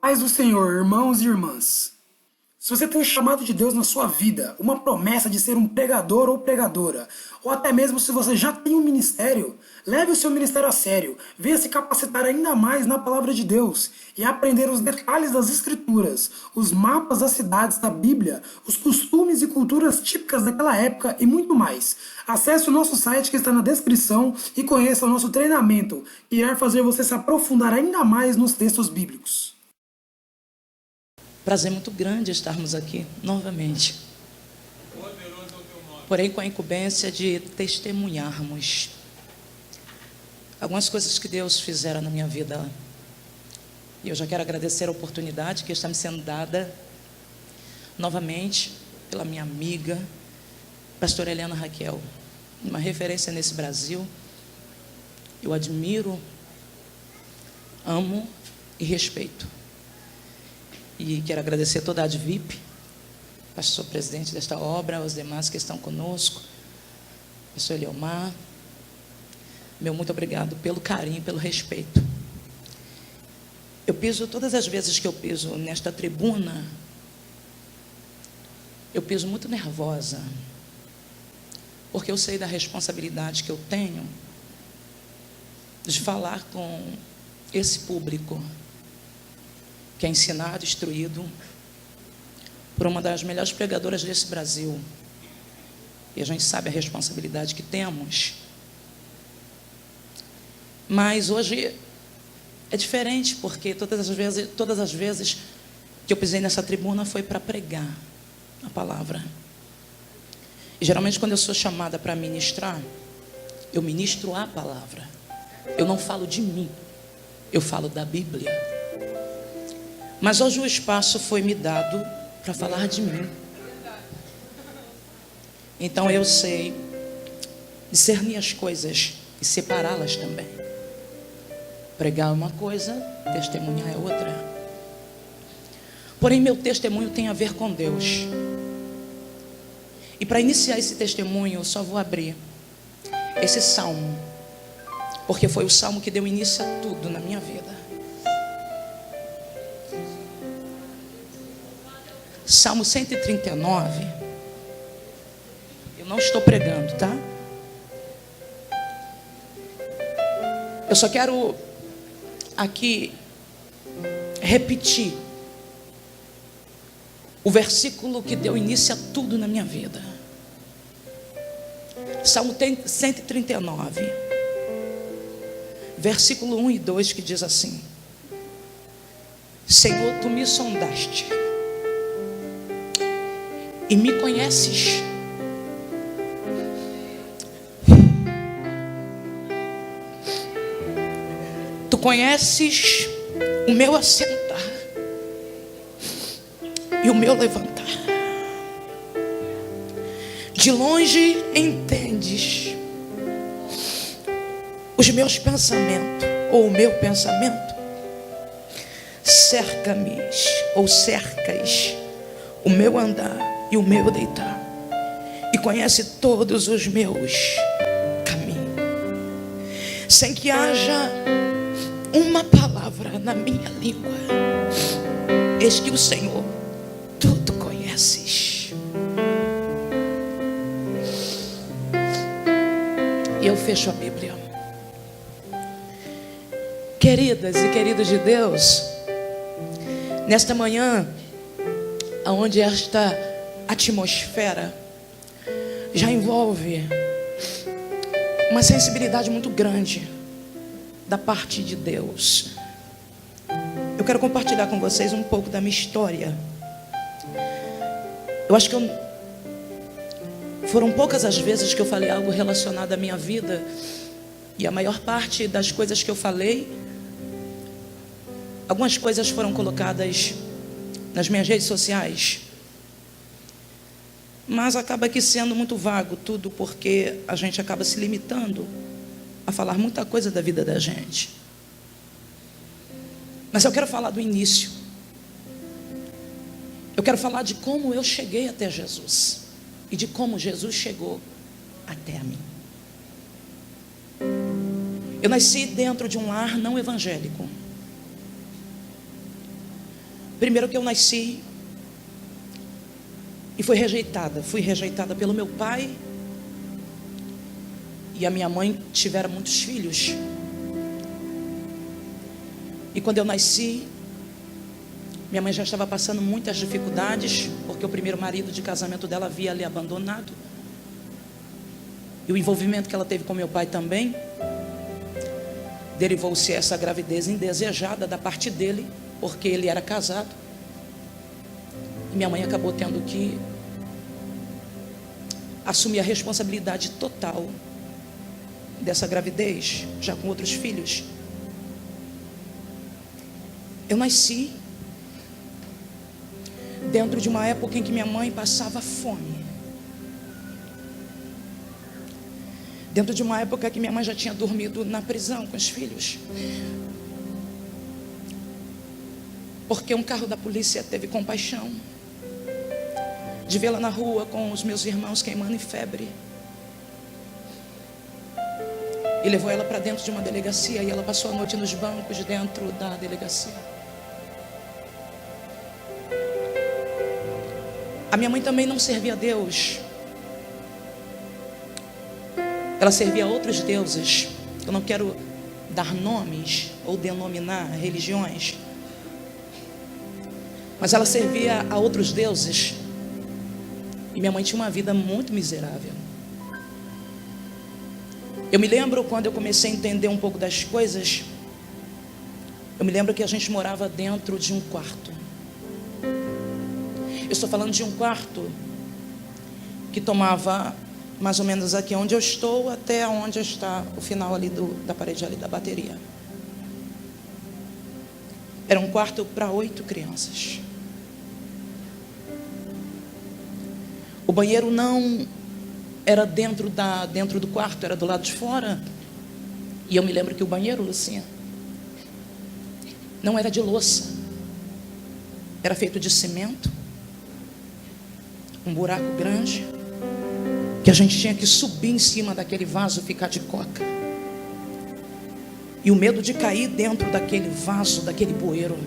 Paz do Senhor, irmãos e irmãs. Se você tem um chamado de Deus na sua vida, uma promessa de ser um pregador ou pregadora, ou até mesmo se você já tem um ministério, leve o seu ministério a sério, venha se capacitar ainda mais na palavra de Deus e aprender os detalhes das Escrituras, os mapas das cidades da Bíblia, os costumes e culturas típicas daquela época e muito mais. Acesse o nosso site que está na descrição e conheça o nosso treinamento, que irá fazer você se aprofundar ainda mais nos textos bíblicos. Prazer muito grande estarmos aqui novamente, porém com a incumbência de testemunharmos algumas coisas que Deus fizera na minha vida. E eu já quero agradecer a oportunidade que está me sendo dada novamente pela minha amiga, pastora Helena Raquel, uma referência nesse Brasil. Eu admiro, amo e respeito. E quero agradecer toda a ADVIP, pastor presidente desta obra, aos demais que estão conosco, pastor Eliomar. Meu muito obrigado pelo carinho, pelo respeito. Eu piso, todas as vezes que eu piso nesta tribuna, eu piso muito nervosa, porque eu sei da responsabilidade que eu tenho de falar com esse público que é ensinado, instruído por uma das melhores pregadoras desse Brasil. E a gente sabe a responsabilidade que temos. Mas hoje é diferente, porque todas as vezes que eu pisei nessa tribuna foi para pregar a palavra. E geralmente quando eu sou chamada para ministrar, eu ministro a palavra. Eu não falo de mim, eu falo da Bíblia. Mas hoje o espaço foi me dado para falar de mim. Então eu sei discernir as coisas e separá-las também. Pregar é uma coisa, testemunhar é outra. Porém, meu testemunho tem a ver com Deus. E para iniciar esse testemunho, eu só vou abrir esse salmo, porque foi o salmo que deu início a tudo na minha vida. Salmo 139. Eu não estou pregando, tá? Eu só quero aqui repetir o versículo que deu início a tudo na minha vida. Salmo 139, versículo 1 e 2, que diz assim: Senhor, tu me sondaste e me conheces. Tu conheces o meu assentar e o meu levantar. De longe entendes os meus pensamentos, ou o meu pensamento. Cerca-me, ou cercas o meu andar e o meu deitar, e conhece todos os meus caminhos, sem que haja uma palavra na minha língua. Eis que o Senhor tudo conheces. E eu fecho a Bíblia. Queridas e queridos de Deus, nesta manhã, onde esta atmosfera já envolve uma sensibilidade muito grande da parte de Deus, eu quero compartilhar com vocês um pouco da minha história. Eu acho que foram poucas as vezes que eu falei algo relacionado à minha vida, e a maior parte das coisas que eu falei, algumas coisas foram colocadas nas minhas redes sociais, mas acaba aqui sendo muito vago tudo, porque a gente acaba se limitando a falar muita coisa da vida da gente. Mas eu quero falar do início. Eu quero falar de como eu cheguei até Jesus e de como Jesus chegou até a mim. Eu nasci dentro de um lar não evangélico. Primeiro que eu nasci e fui rejeitada pelo meu pai, e a minha mãe tiveram muitos filhos. E quando eu nasci, minha mãe já estava passando muitas dificuldades, porque o primeiro marido de casamento dela havia ali abandonado. E o envolvimento que ela teve com meu pai também derivou-se essa gravidez indesejada da parte dele, porque ele era casado. E minha mãe acabou tendo que assumir a responsabilidade total dessa gravidez, já com outros filhos. Eu nasci dentro de uma época em que minha mãe passava fome. Dentro de uma época que minha mãe já tinha dormido na prisão com os filhos. Porque um carro da polícia teve compaixão de vê-la na rua com os meus irmãos queimando em febre. E levou ela para dentro de uma delegacia, e ela passou a noite nos bancos dentro da delegacia. A minha mãe também não servia a Deus. Ela servia a outros deuses. Eu não quero dar nomes ou denominar religiões, mas ela servia a outros deuses. E minha mãe tinha uma vida muito miserável. Eu me lembro quando eu comecei a entender um pouco das coisas. Eu me lembro que a gente morava dentro de um quarto. Eu estou falando de um quarto que tomava mais ou menos aqui onde eu estou, até onde está o final ali da parede ali da bateria. Era um quarto para 8 crianças. O banheiro não era dentro do quarto, era do lado de fora. E eu me lembro que o banheiro, Lucinha, não era de louça. Era feito de cimento. Um buraco grande, que a gente tinha que subir em cima daquele vaso, ficar de coca. E o medo de cair dentro daquele vaso, daquele bueiro,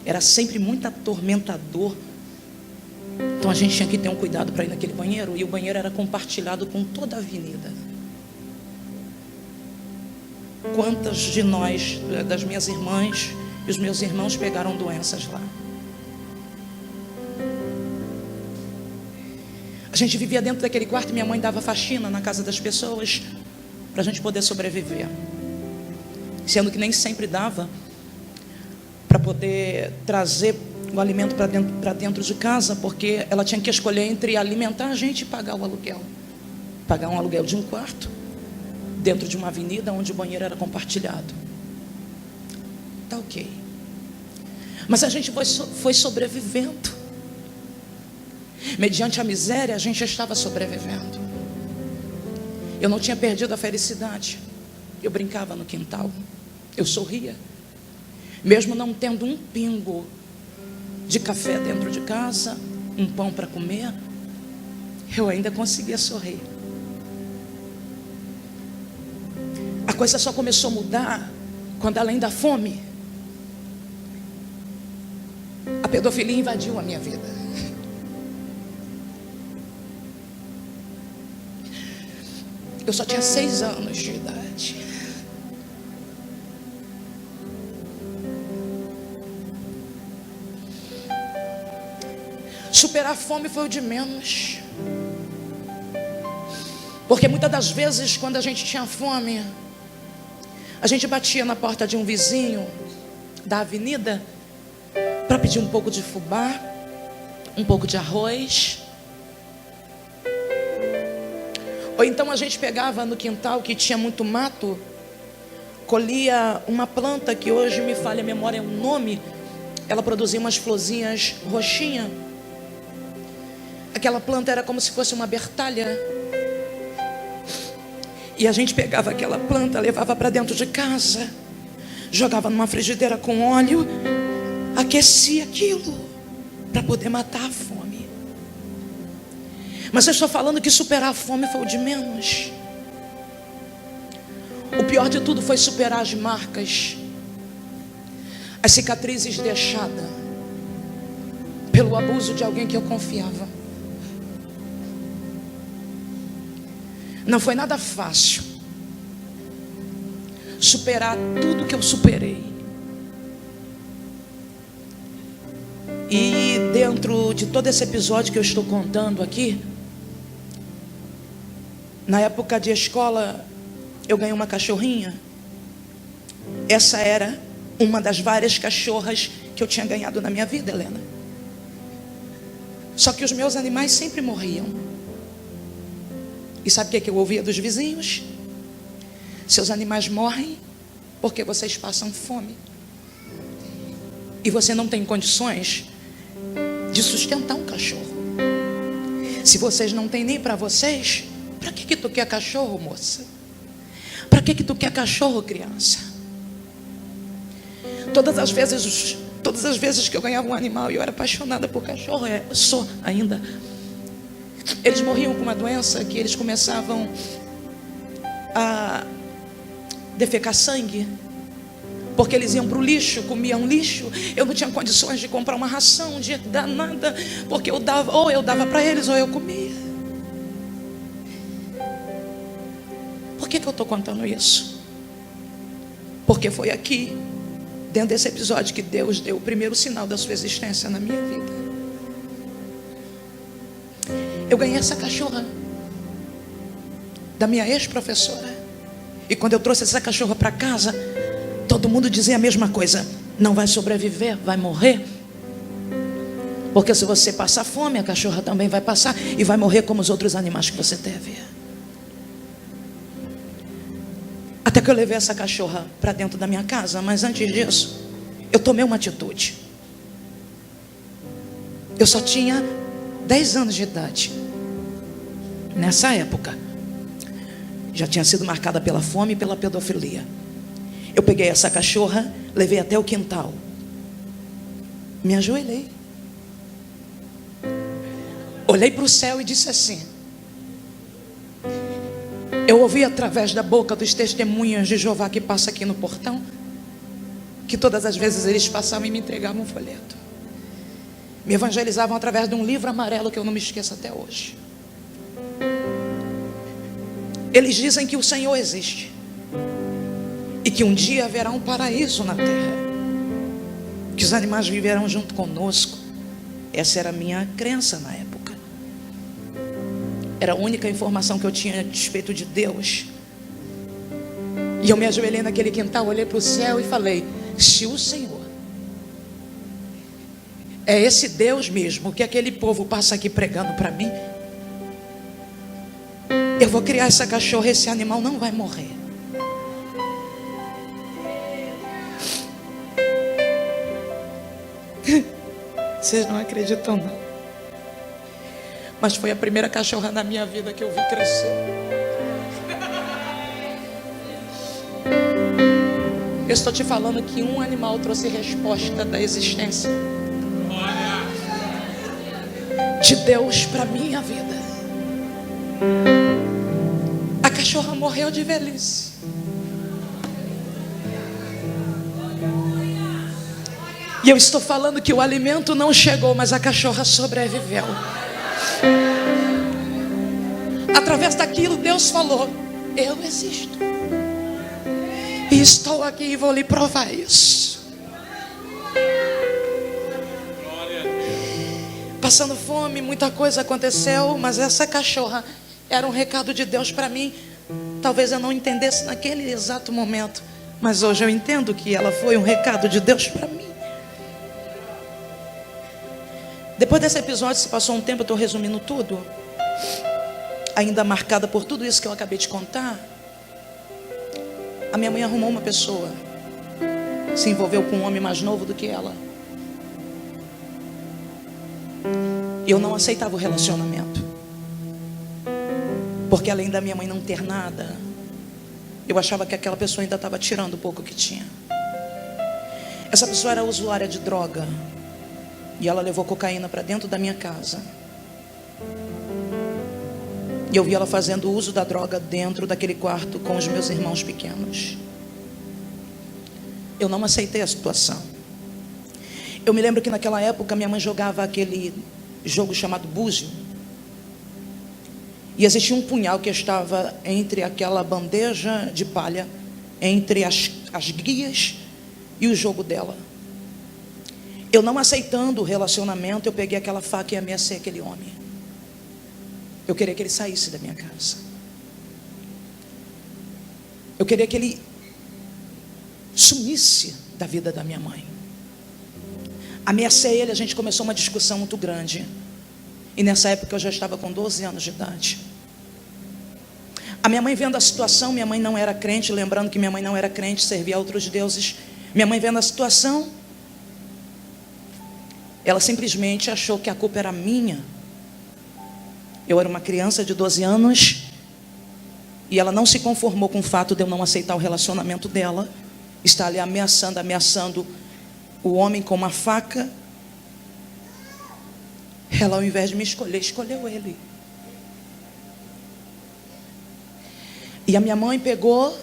era sempre muito atormentador. Então a gente tinha que ter um cuidado para ir naquele banheiro. E o banheiro era compartilhado com toda a avenida. Quantas de nós, das minhas irmãs e os meus irmãos, pegaram doenças lá? A gente vivia dentro daquele quarto e minha mãe dava faxina na casa das pessoas para a gente poder sobreviver. Sendo que nem sempre dava para poder trazer o alimento para dentro de casa, porque ela tinha que escolher entre alimentar a gente e pagar o aluguel. Pagar um aluguel de um quarto dentro de uma avenida onde o banheiro era compartilhado. Tá ok. Mas a gente foi sobrevivendo. Mediante a miséria, a gente estava sobrevivendo. Eu não tinha perdido a felicidade. Eu brincava no quintal. Eu sorria. Mesmo não tendo um pingo de café dentro de casa, um pão para comer, eu ainda conseguia sorrir. A coisa só começou a mudar quando, além da fome, a pedofilia invadiu a minha vida. Eu só tinha 6 anos de idade. Superar a fome foi o de menos. Porque muitas das vezes, quando a gente tinha fome, a gente batia na porta de um vizinho da avenida para pedir um pouco de fubá, um pouco de arroz. Ou então a gente pegava no quintal que tinha muito mato, colhia uma planta que hoje me falha a memória o nome. Ela produzia umas florzinhas roxinhas. Aquela planta era como se fosse uma bertalha. E a gente pegava aquela planta, levava para dentro de casa, jogava numa frigideira com óleo, aquecia aquilo para poder matar a fome. Mas eu estou falando que superar a fome foi o de menos. O pior de tudo foi superar as marcas. as cicatrizes deixadas pelo abuso de alguém que eu confiava. Não foi nada fácil superar tudo que eu superei. E dentro de todo esse episódio que eu estou contando aqui, na época de escola, eu ganhei uma cachorrinha. Essa era uma das várias cachorras que eu tinha ganhado na minha vida, Helena. Só que os meus animais sempre morriam. E sabe o que eu ouvia dos vizinhos? Seus animais morrem porque vocês passam fome. E você não tem condições de sustentar um cachorro. Se vocês não têm nem para vocês, para que tu quer cachorro, moça? Para que tu quer cachorro, criança? Todas as vezes que eu ganhava um animal e eu era apaixonada por cachorro, eu sou ainda. Eles morriam com uma doença que eles começavam a defecar sangue, porque eles iam para o lixo, comiam lixo. Eu não tinha condições de comprar uma ração, de dar nada, porque eu dava para eles ou eu comia. Por que eu estou contando isso? Porque foi aqui, dentro desse episódio, que Deus deu o primeiro sinal da sua existência na minha vida. Eu ganhei essa cachorra da minha ex-professora. E quando eu trouxe essa cachorra para casa, todo mundo dizia a mesma coisa: não vai sobreviver, vai morrer. Porque se você passar fome, a cachorra também vai passar e vai morrer como os outros animais que você teve. Até que eu levei essa cachorra para dentro da minha casa. Mas antes disso, eu tomei uma atitude. Eu só tinha 10 anos de idade. Nessa época, já tinha sido marcada pela fome e pela pedofilia. Eu peguei essa cachorra, levei até o quintal, me ajoelhei, olhei para o céu e disse assim: eu ouvi através da boca dos testemunhas de Jeová que passa aqui no portão, que todas as vezes eles passavam e me entregavam um folheto, me evangelizavam através de um livro amarelo que eu não me esqueço até hoje. Eles dizem que o Senhor existe e que um dia haverá um paraíso na terra, que os animais viverão junto conosco. Essa era a minha crença na época. Era a única informação que eu tinha a respeito de Deus. E eu me ajoelhei naquele quintal, olhei para o céu e falei: se o Senhor é esse Deus mesmo que aquele povo passa aqui pregando para mim, eu vou criar essa cachorra, esse animal não vai morrer. Vocês não acreditam não, mas foi a primeira cachorra na minha vida que eu vi crescer. Eu estou te falando que um animal trouxe resposta da existência de Deus para minha vida. A cachorra morreu de velhice. E eu estou falando que o alimento não chegou, mas a cachorra sobreviveu. Através daquilo Deus falou: eu existo. E estou aqui e vou lhe provar isso. Passando fome, muita coisa aconteceu, mas essa cachorra era um recado de Deus para mim. Talvez eu não entendesse naquele exato momento, mas hoje eu entendo que ela foi um recado de Deus para mim. Depois desse episódio, se passou um tempo, eu estou resumindo tudo, ainda marcada por tudo isso que eu acabei de contar. A minha mãe arrumou uma pessoa, se envolveu com um homem mais novo do que ela. E eu não aceitava o relacionamento, porque além da minha mãe não ter nada, eu achava que aquela pessoa ainda estava tirando o pouco que tinha. Essa pessoa era usuária de droga, e ela levou cocaína para dentro da minha casa. E eu vi ela fazendo uso da droga dentro daquele quarto com os meus irmãos pequenos. Eu não aceitei a situação. Eu me lembro que naquela época minha mãe jogava aquele jogo chamado búzio. E existia um punhal que estava entre aquela bandeja de palha, entre as guias e o jogo dela. Eu não aceitando o relacionamento, eu peguei aquela faca e ameacei aquele homem. Eu queria que ele saísse da minha casa. Eu queria que ele sumisse da vida da minha mãe. Ameacei ele, a gente começou uma discussão muito grande. E nessa época eu já estava com 12 anos de idade. A minha mãe vendo a situação, minha mãe não era crente, lembrando que minha mãe não era crente, servia a outros deuses. Minha mãe vendo a situação, ela simplesmente achou que a culpa era minha. Eu era uma criança de 12 anos e ela não se conformou com o fato de eu não aceitar o relacionamento dela. Está ali ameaçando o homem com uma faca. Ela, ao invés de me escolher, escolheu ele. E a minha mãe pegou,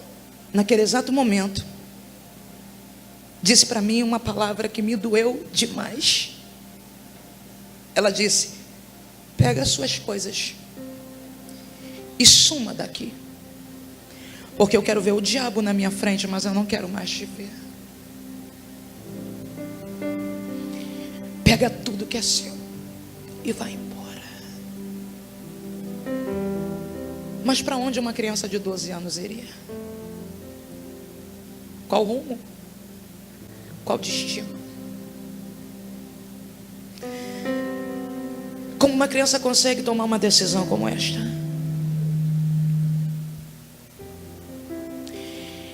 naquele exato momento, disse para mim uma palavra que me doeu demais. Ela disse: pega as suas coisas e suma daqui, porque eu quero ver o diabo na minha frente, mas eu não quero mais te ver. Pega tudo que é seu e vai embora. Mas para onde uma criança de 12 anos iria? Qual rumo? Qual destino? Como uma criança consegue tomar uma decisão como esta?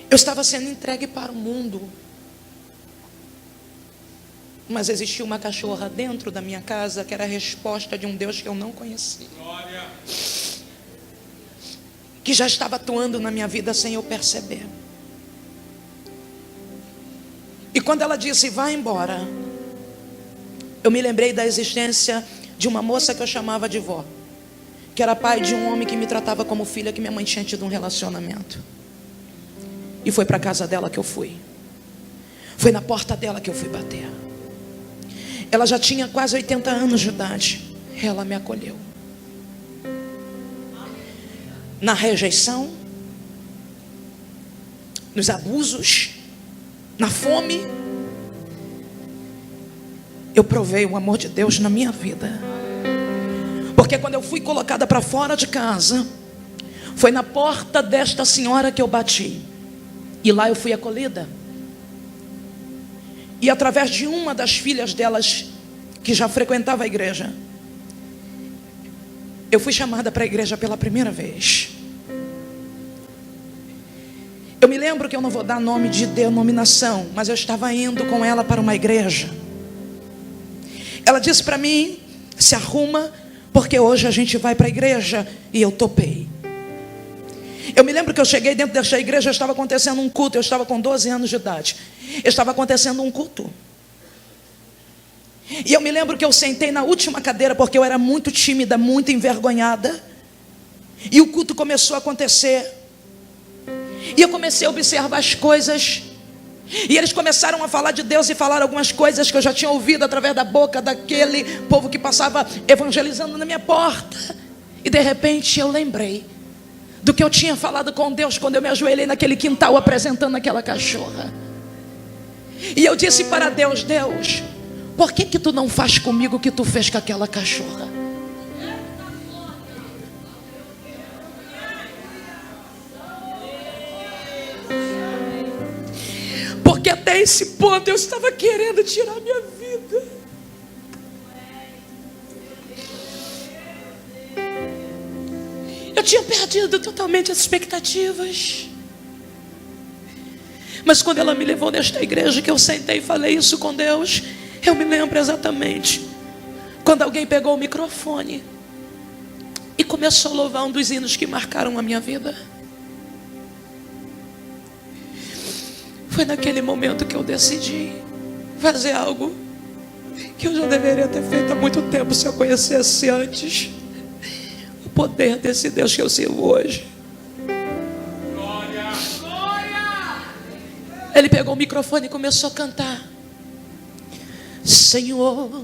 Eu estava sendo entregue para o mundo, mas existia uma cachorra dentro da minha casa que era a resposta de um Deus que eu não conhecia. Glória. Que já estava atuando na minha vida sem eu perceber. E quando ela disse: vai embora, eu me lembrei da existência de uma moça que eu chamava de vó, que era pai de um homem que me tratava como filha, que minha mãe tinha tido um relacionamento. E foi para a casa dela que eu fui. Foi na porta dela que eu fui bater. Ela já tinha quase 80 anos de idade. Ela me acolheu. Na rejeição, nos abusos, na fome, eu provei o amor de Deus na minha vida. Porque quando eu fui colocada para fora de casa, foi na porta desta senhora que eu bati. E lá eu fui acolhida. E através de uma das filhas delas, que já frequentava a igreja, eu fui chamada para a igreja pela primeira vez. Eu me lembro que eu não vou dar nome de denominação, mas eu estava indo com ela para uma igreja. Ela disse para mim: se arruma, porque hoje a gente vai para a igreja. E eu topei. Eu me lembro que eu cheguei dentro desta igreja, estava acontecendo um culto. Eu estava com 12 anos de idade. Estava acontecendo um culto. E eu me lembro que eu sentei na última cadeira, porque eu era muito tímida, muito envergonhada. E o culto começou a acontecer. E eu comecei a observar as coisas. E eles começaram a falar de Deus e falar algumas coisas que eu já tinha ouvido através da boca daquele povo que passava evangelizando na minha porta. E de repente eu lembrei do que eu tinha falado com Deus quando eu me ajoelhei naquele quintal apresentando aquela cachorra. E eu disse para Deus: Deus, por que tu não faz comigo o que tu fez com aquela cachorra? Porque até esse ponto eu estava querendo tirar minha vida. Eu tinha perdido totalmente as expectativas. Mas quando ela me levou nesta igreja, que eu sentei e falei isso com Deus, eu me lembro exatamente quando alguém pegou o microfone e começou a louvar um dos hinos que marcaram a minha vida. Foi naquele momento que eu decidi fazer algo que eu já deveria ter feito há muito tempo, se eu conhecesse antes o poder desse Deus que eu sirvo hoje. Glória, glória! Ele pegou o microfone e começou a cantar: Senhor,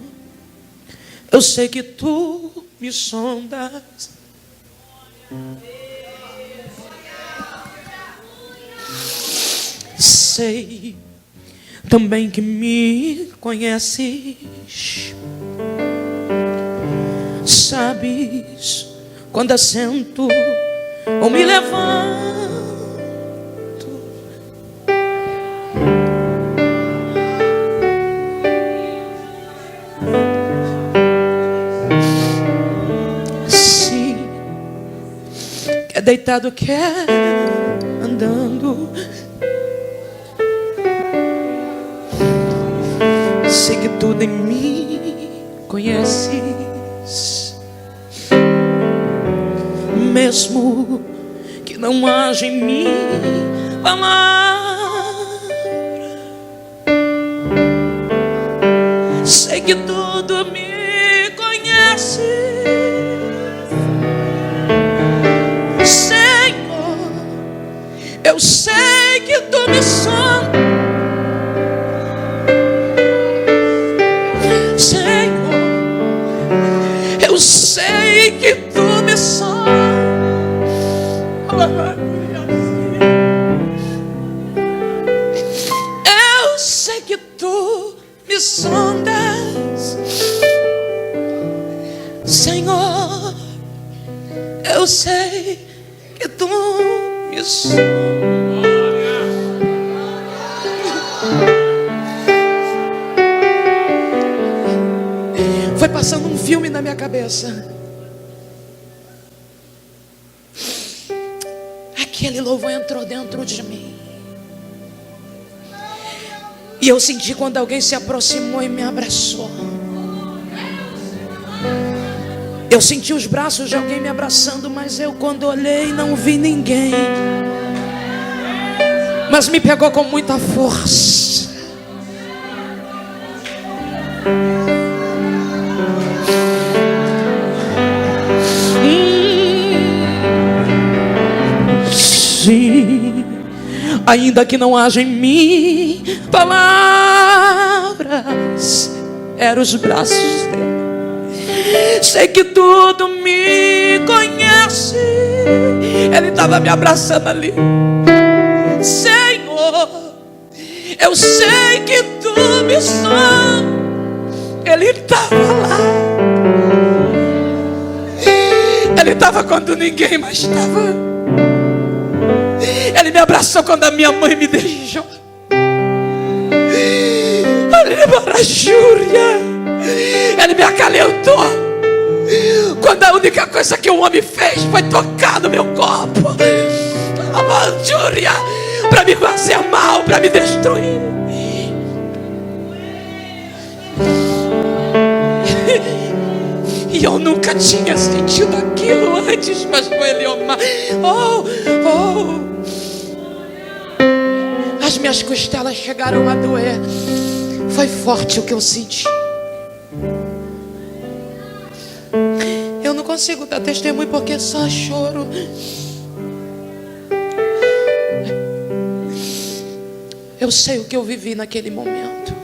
eu sei que tu me sondas. Sei também que me conheces. Sabes quando assento ou me levanto. Sim, quer deitado, quer andando. Sei que tudo em mim conheces, mesmo que não haja em mim palavra. Sei que tudo me conheces, Senhor. Eu sei que tu me sondas. Eu sei que tu me sondas. Eu sei que tu me sondas, Senhor. Eu sei que tu me sondas. Foi passando um filme na minha cabeça. Aquele louvor entrou dentro de mim. E eu senti quando alguém se aproximou e me abraçou. Eu senti os braços de alguém me abraçando, mas eu, quando olhei, não vi ninguém. Mas me pegou com muita força. Sim, ainda que não haja em mim palavras, eram os braços dele. Sei que tudo me conhece. Ele estava me abraçando ali. Senhor, eu sei que tu me sondas. Ele estava lá. Ele estava quando ninguém mais estava. Ele me abraçou quando a minha mãe me deixou. Ele me acalentou quando a única coisa que o homem fez foi tocar no meu corpo, para me fazer mal, para me destruir. E eu nunca tinha sentido aquilo antes, mas foi Eliomar. As minhas costelas chegaram a doer. Foi forte o que eu senti. Eu não consigo dar testemunho porque só choro. Eu sei o que eu vivi naquele momento.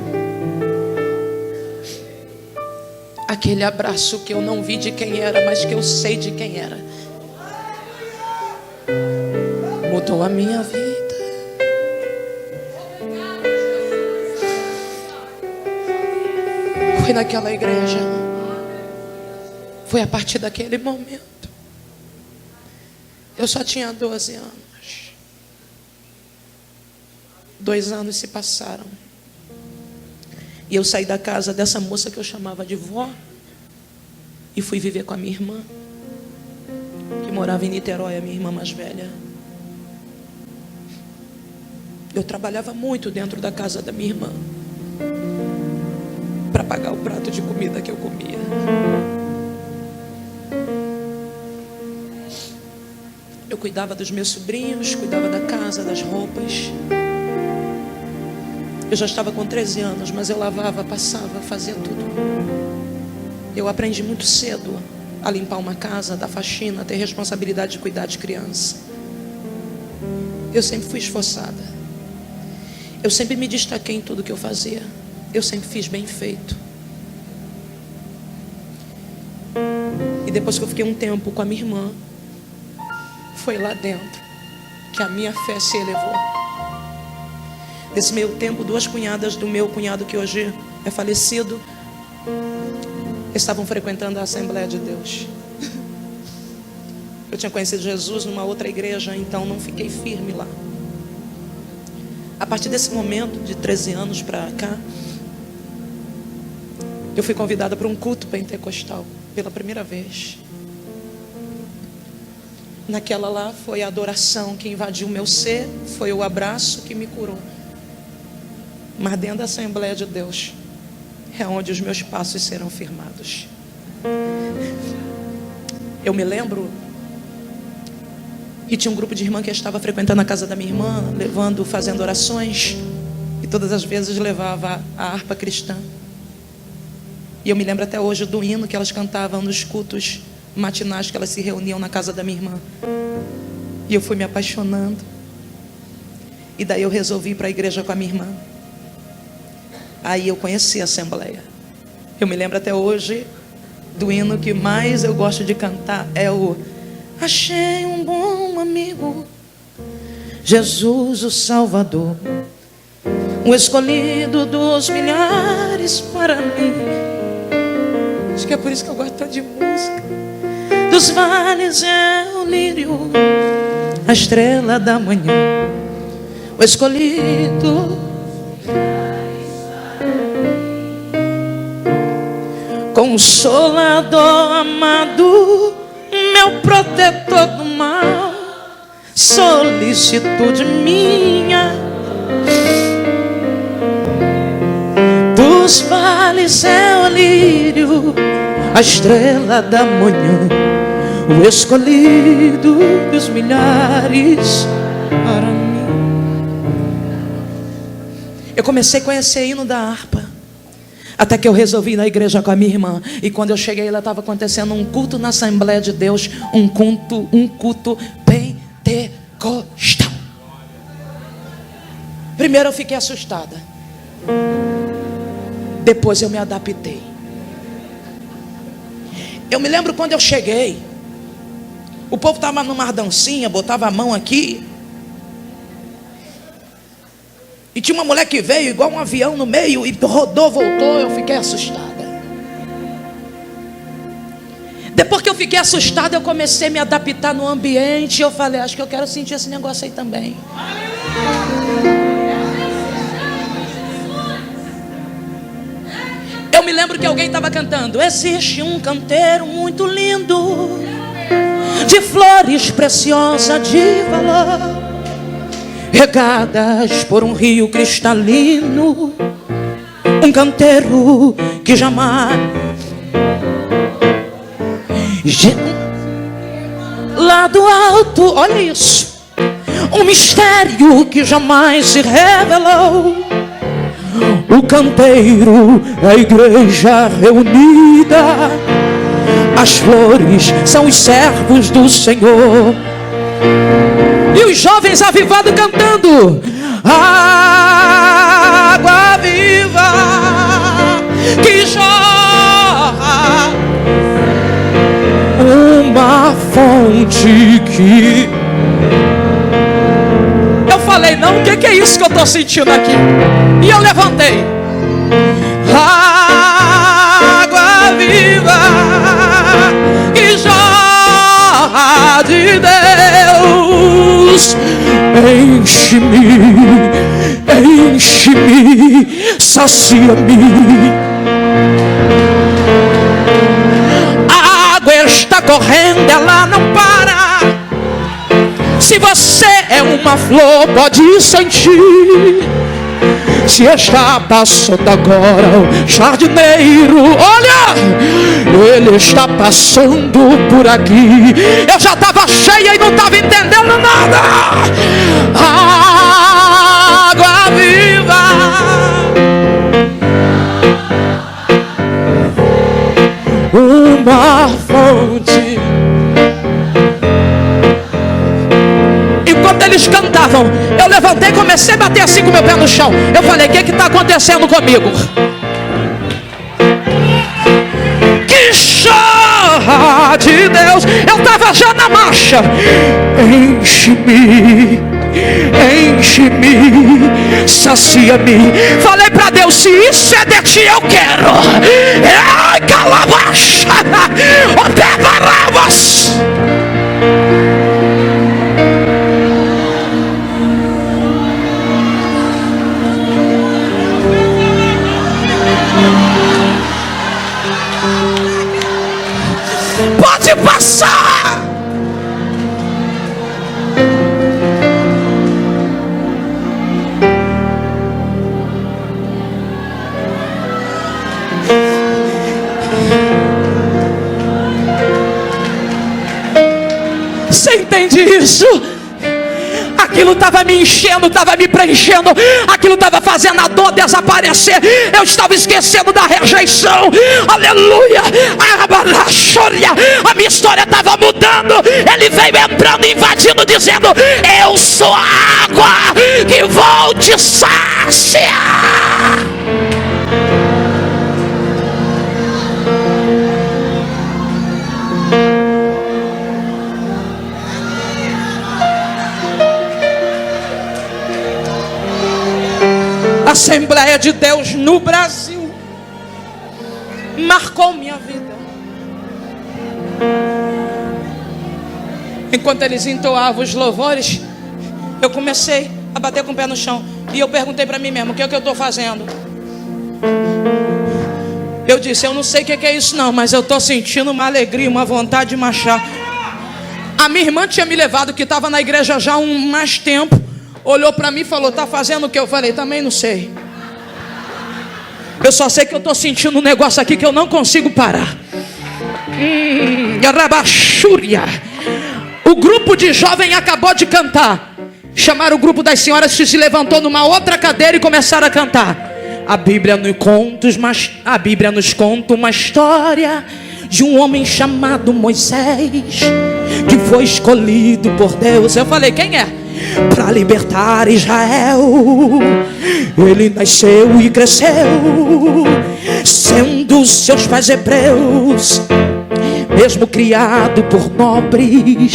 Aquele abraço que eu não vi de quem era, mas que eu sei de quem era. Mudou a minha vida. Foi naquela igreja. Foi a partir daquele momento. Eu só tinha 12 anos. 2 anos se passaram. E eu saí da casa dessa moça que eu chamava de vó e fui viver com a minha irmã, que morava em Niterói, a minha irmã mais velha. Eu trabalhava muito dentro da casa da minha irmã para pagar o prato de comida que eu comia. Eu cuidava dos meus sobrinhos, cuidava da casa, das roupas. Eu já estava com 13 anos, mas eu lavava, passava, fazia tudo. Eu aprendi muito cedo a limpar uma casa, dar faxina, ter responsabilidade de cuidar de criança. Eu sempre fui esforçada. Eu sempre me destaquei em tudo que eu fazia. eu sempre fiz bem feito. E depois que eu fiquei um tempo com a minha irmã, foi lá dentro que a minha fé se elevou. Nesse meio tempo, 2 cunhadas do meu cunhado, que hoje é falecido, estavam frequentando a Assembleia de Deus. Eu tinha conhecido Jesus numa outra igreja, então não fiquei firme lá. A partir desse momento, de 13 anos para cá, eu fui convidada para um culto pentecostal pela primeira vez. Naquela lá foi a adoração que invadiu o meu ser, foi o abraço que me curou. Mas dentro da Assembleia de Deus é onde os meus passos serão firmados. Eu me lembro que tinha um grupo de irmã que estava frequentando a casa da minha irmã, fazendo orações, e todas as vezes levava a harpa cristã. E eu me lembro até hoje do hino que elas cantavam nos cultos matinais que elas se reuniam na casa da minha irmã. E eu fui me apaixonando. E daí eu resolvi ir para a igreja com a minha irmã. Aí eu conheci a Assembleia. Eu me lembro até hoje do hino que mais eu gosto de cantar, é o Achei um bom amigo, Jesus o Salvador, o escolhido dos milhares para mim. Acho que é por isso que eu gosto tanto de música. Dos vales é o lírio, a estrela da manhã, o escolhido, Consolador amado, meu protetor do mal, solicitude minha. Dos vales é o lírio, a estrela da manhã, o escolhido dos milhares para mim. Eu comecei a conhecer hino da harpa, até que eu resolvi ir na igreja com a minha irmã. E quando eu cheguei, ela estava acontecendo um culto na Assembleia de Deus, um culto pentecostal. Primeiro eu fiquei assustada, depois eu me adaptei. Eu me lembro quando eu cheguei, o povo estava numa dancinha, botava a mão aqui, e tinha uma mulher que veio igual um avião no meio e rodou, voltou. Eu fiquei assustada. Depois que eu fiquei assustada, eu comecei a me adaptar no ambiente. Eu falei, acho que eu quero sentir esse negócio aí também. Eu me lembro que alguém estava cantando: existe um canteiro muito lindo, de flores preciosas de valor, regadas por um rio cristalino, um canteiro que jamais, lá do alto, olha isso, um mistério que jamais se revelou. O canteiro é a igreja reunida, as flores são os servos do Senhor. E os jovens avivados cantando: água viva que jorra, uma fonte que... Eu falei, não, o que é isso que eu estou sentindo aqui? E eu levantei: água viva que jorra de Deus, enche-me, enche-me, sacia-me. A água está correndo, ela não para. Se você é uma flor, pode sentir. Se está passando agora o jardineiro, olha, ele está passando por aqui. Eu já estava cheia e não estava entendendo nada. Água viva, uma fonte. E quando ele eles cantavam, eu levantei e comecei a bater assim com o meu pé no chão. Eu falei, o que está acontecendo comigo? Que chá de Deus. Eu estava já na marcha. Enche-me, enche-me, sacia-me. Falei para Deus, se isso é de ti eu quero. Ai, calabacha, ó pé Barabas. Pode passar. Você entende isso? Aquilo estava me enchendo, estava me preenchendo. Aquilo estava fazendo a dor desaparecer. Eu estava esquecendo da rejeição. Aleluia. A minha história estava mudando. Ele veio entrando, invadindo, dizendo: eu sou a água que vou te saciar. Assembleia de Deus no Brasil marcou minha vida. Enquanto eles entoavam os louvores, eu comecei a bater com o pé no chão. E eu perguntei para mim mesmo, o que é que eu estou fazendo? Eu disse, eu não sei o que é isso não, mas eu estou sentindo uma alegria, uma vontade de marchar. A minha irmã tinha me levado, que estava na igreja já há mais tempo. Olhou para mim e falou, tá fazendo o que? Eu falei, também não sei. Eu só sei que eu estou sentindo um negócio aqui que eu não consigo parar. Rabachúria. O grupo de jovem acabou de cantar. Chamaram o grupo das senhoras que se levantou numa outra cadeira e começaram a cantar. A Bíblia nos conta uma história de um homem chamado Moisés, que foi escolhido por Deus. Eu falei, quem é? Para libertar Israel. Ele nasceu e cresceu, sendo seus pais hebreus. Mesmo criado por nobres,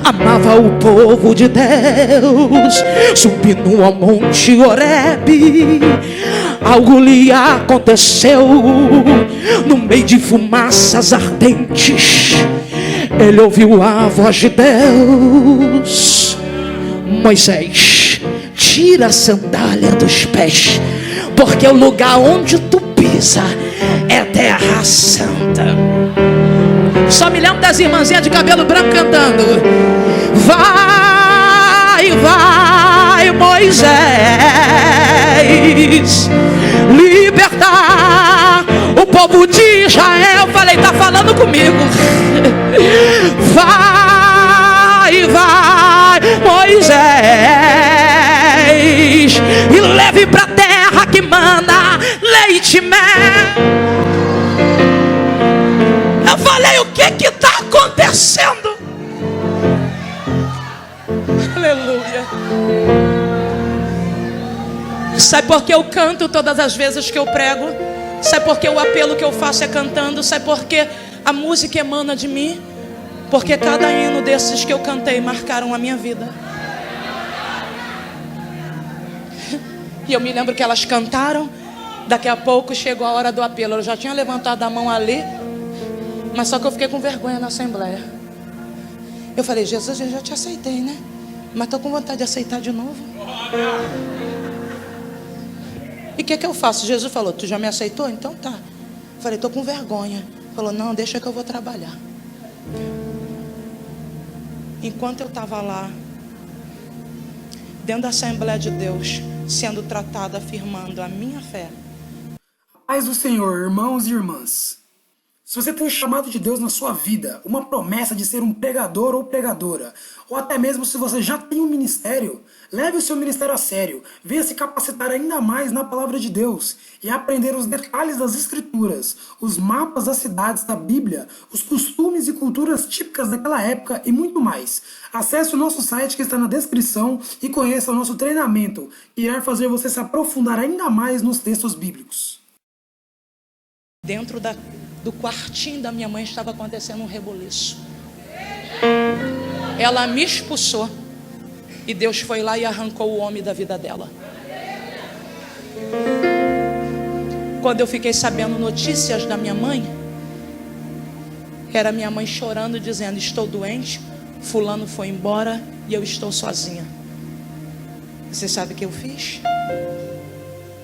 amava o povo de Deus. Subindo ao monte Horebe, algo lhe aconteceu. No meio de fumaças ardentes, ele ouviu a voz de Deus. Moisés, tira a sandália dos pés, porque o lugar onde tu pisa é terra santa. Só me lembro das irmãzinhas de cabelo branco cantando. Vai, vai, Moisés, libertar o povo de Israel. Falei, tá falando comigo. Vai, vai, Moisés, e leve pra terra que manda leite e mel. Eu falei, o que que tá acontecendo? Aleluia. Sabe por que eu canto todas as vezes que eu prego? Sabe por que o apelo que eu faço é cantando? Sabe por que a música emana de mim? Porque cada hino desses que eu cantei marcaram a minha vida. E eu me lembro que elas cantaram. Daqui a pouco chegou a hora do apelo. Eu já tinha levantado a mão ali, mas só que eu fiquei com vergonha na assembleia. Eu falei, Jesus, eu já te aceitei, né? Mas estou com vontade de aceitar de novo. E o que eu faço? Jesus falou, tu já me aceitou? Então tá. Eu falei, estou com vergonha. Falou, não, deixa que eu vou trabalhar. Enquanto eu estava lá, dentro da Assembleia de Deus, sendo tratada, afirmando a minha fé. Paz do Senhor, irmãos e irmãs. Se você tem um chamado de Deus na sua vida, uma promessa de ser um pregador ou pregadora, ou até mesmo se você já tem um ministério, leve o seu ministério a sério, venha se capacitar ainda mais na palavra de Deus e aprender os detalhes das escrituras, os mapas das cidades da Bíblia, os costumes e culturas típicas daquela época e muito mais. Acesse o nosso site que está na descrição e conheça o nosso treinamento, que irá fazer você se aprofundar ainda mais nos textos bíblicos. Dentro do quartinho da minha mãe estava acontecendo um rebuliço. Ela me expulsou e Deus foi lá e arrancou o homem da vida dela. Quando eu fiquei sabendo notícias da minha mãe, era minha mãe chorando, dizendo: estou doente, fulano foi embora e eu estou sozinha. Você sabe o que eu fiz?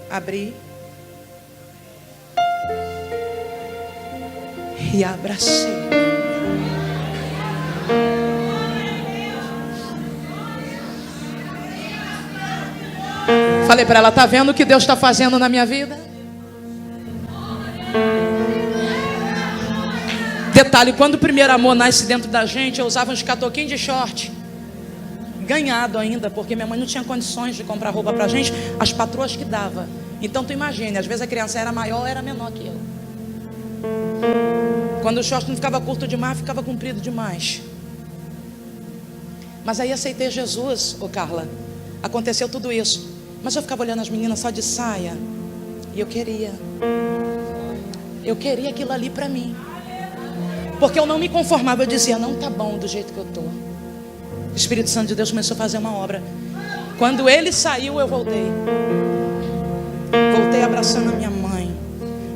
Abri e abracei. Falei para ela: tá vendo o que Deus está fazendo na minha vida? Detalhe, quando o primeiro amor nasce dentro da gente, eu usava uns catoquinhos de short, ganhado ainda, porque minha mãe não tinha condições de comprar roupa pra gente, as patroas que dava. Então tu imagina, às vezes a criança era maior ou era menor que eu. Quando o short não ficava curto demais, ficava comprido demais. Mas aí aceitei Jesus, Carla. Aconteceu tudo isso. Mas eu ficava olhando as meninas só de saia. E eu queria aquilo ali para mim. Porque eu não me conformava. Eu dizia: não tá bom do jeito que eu tô. O Espírito Santo de Deus começou a fazer uma obra. Quando ele saiu, eu voltei. Voltei abraçando a minha mãe.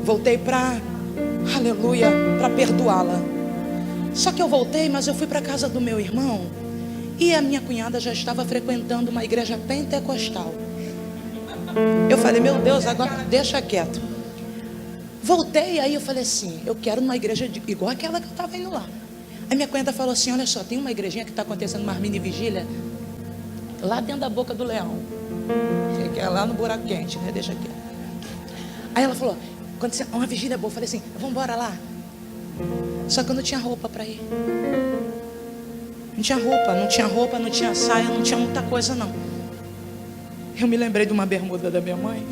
Voltei para... aleluia, para perdoá-la. Só que eu voltei, mas eu fui para a casa do meu irmão e a minha cunhada já estava frequentando uma igreja pentecostal. Eu falei: meu Deus, agora deixa quieto. Voltei, aí eu falei assim: eu quero uma igreja igual aquela que eu estava indo lá. Aí minha cunhada falou assim: olha só, tem uma igrejinha que está acontecendo uma mini vigília lá dentro da boca do leão, que é lá no buraco quente, né? Deixa quieto. Aí ela falou: uma vigília boa. Eu falei assim: vamos embora lá. Só que eu não tinha roupa para ir. Não tinha roupa, não tinha saia, não tinha muita coisa não. Eu me lembrei de uma bermuda da minha mãe.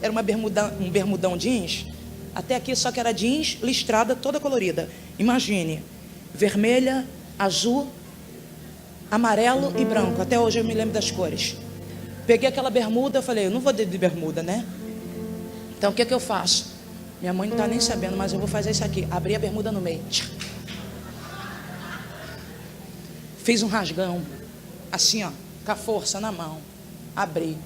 Era um bermudão jeans, até aqui, só que era jeans listrada, toda colorida. Imagine, vermelha, azul, amarelo e branco. Até hoje eu me lembro das cores. Peguei aquela bermuda, eu falei: eu não vou de bermuda, né? Então o que eu faço? Minha mãe não está nem sabendo, mas eu vou fazer isso aqui. Abri a bermuda no meio. Fiz um rasgão, assim ó, com a força na mão. Abri.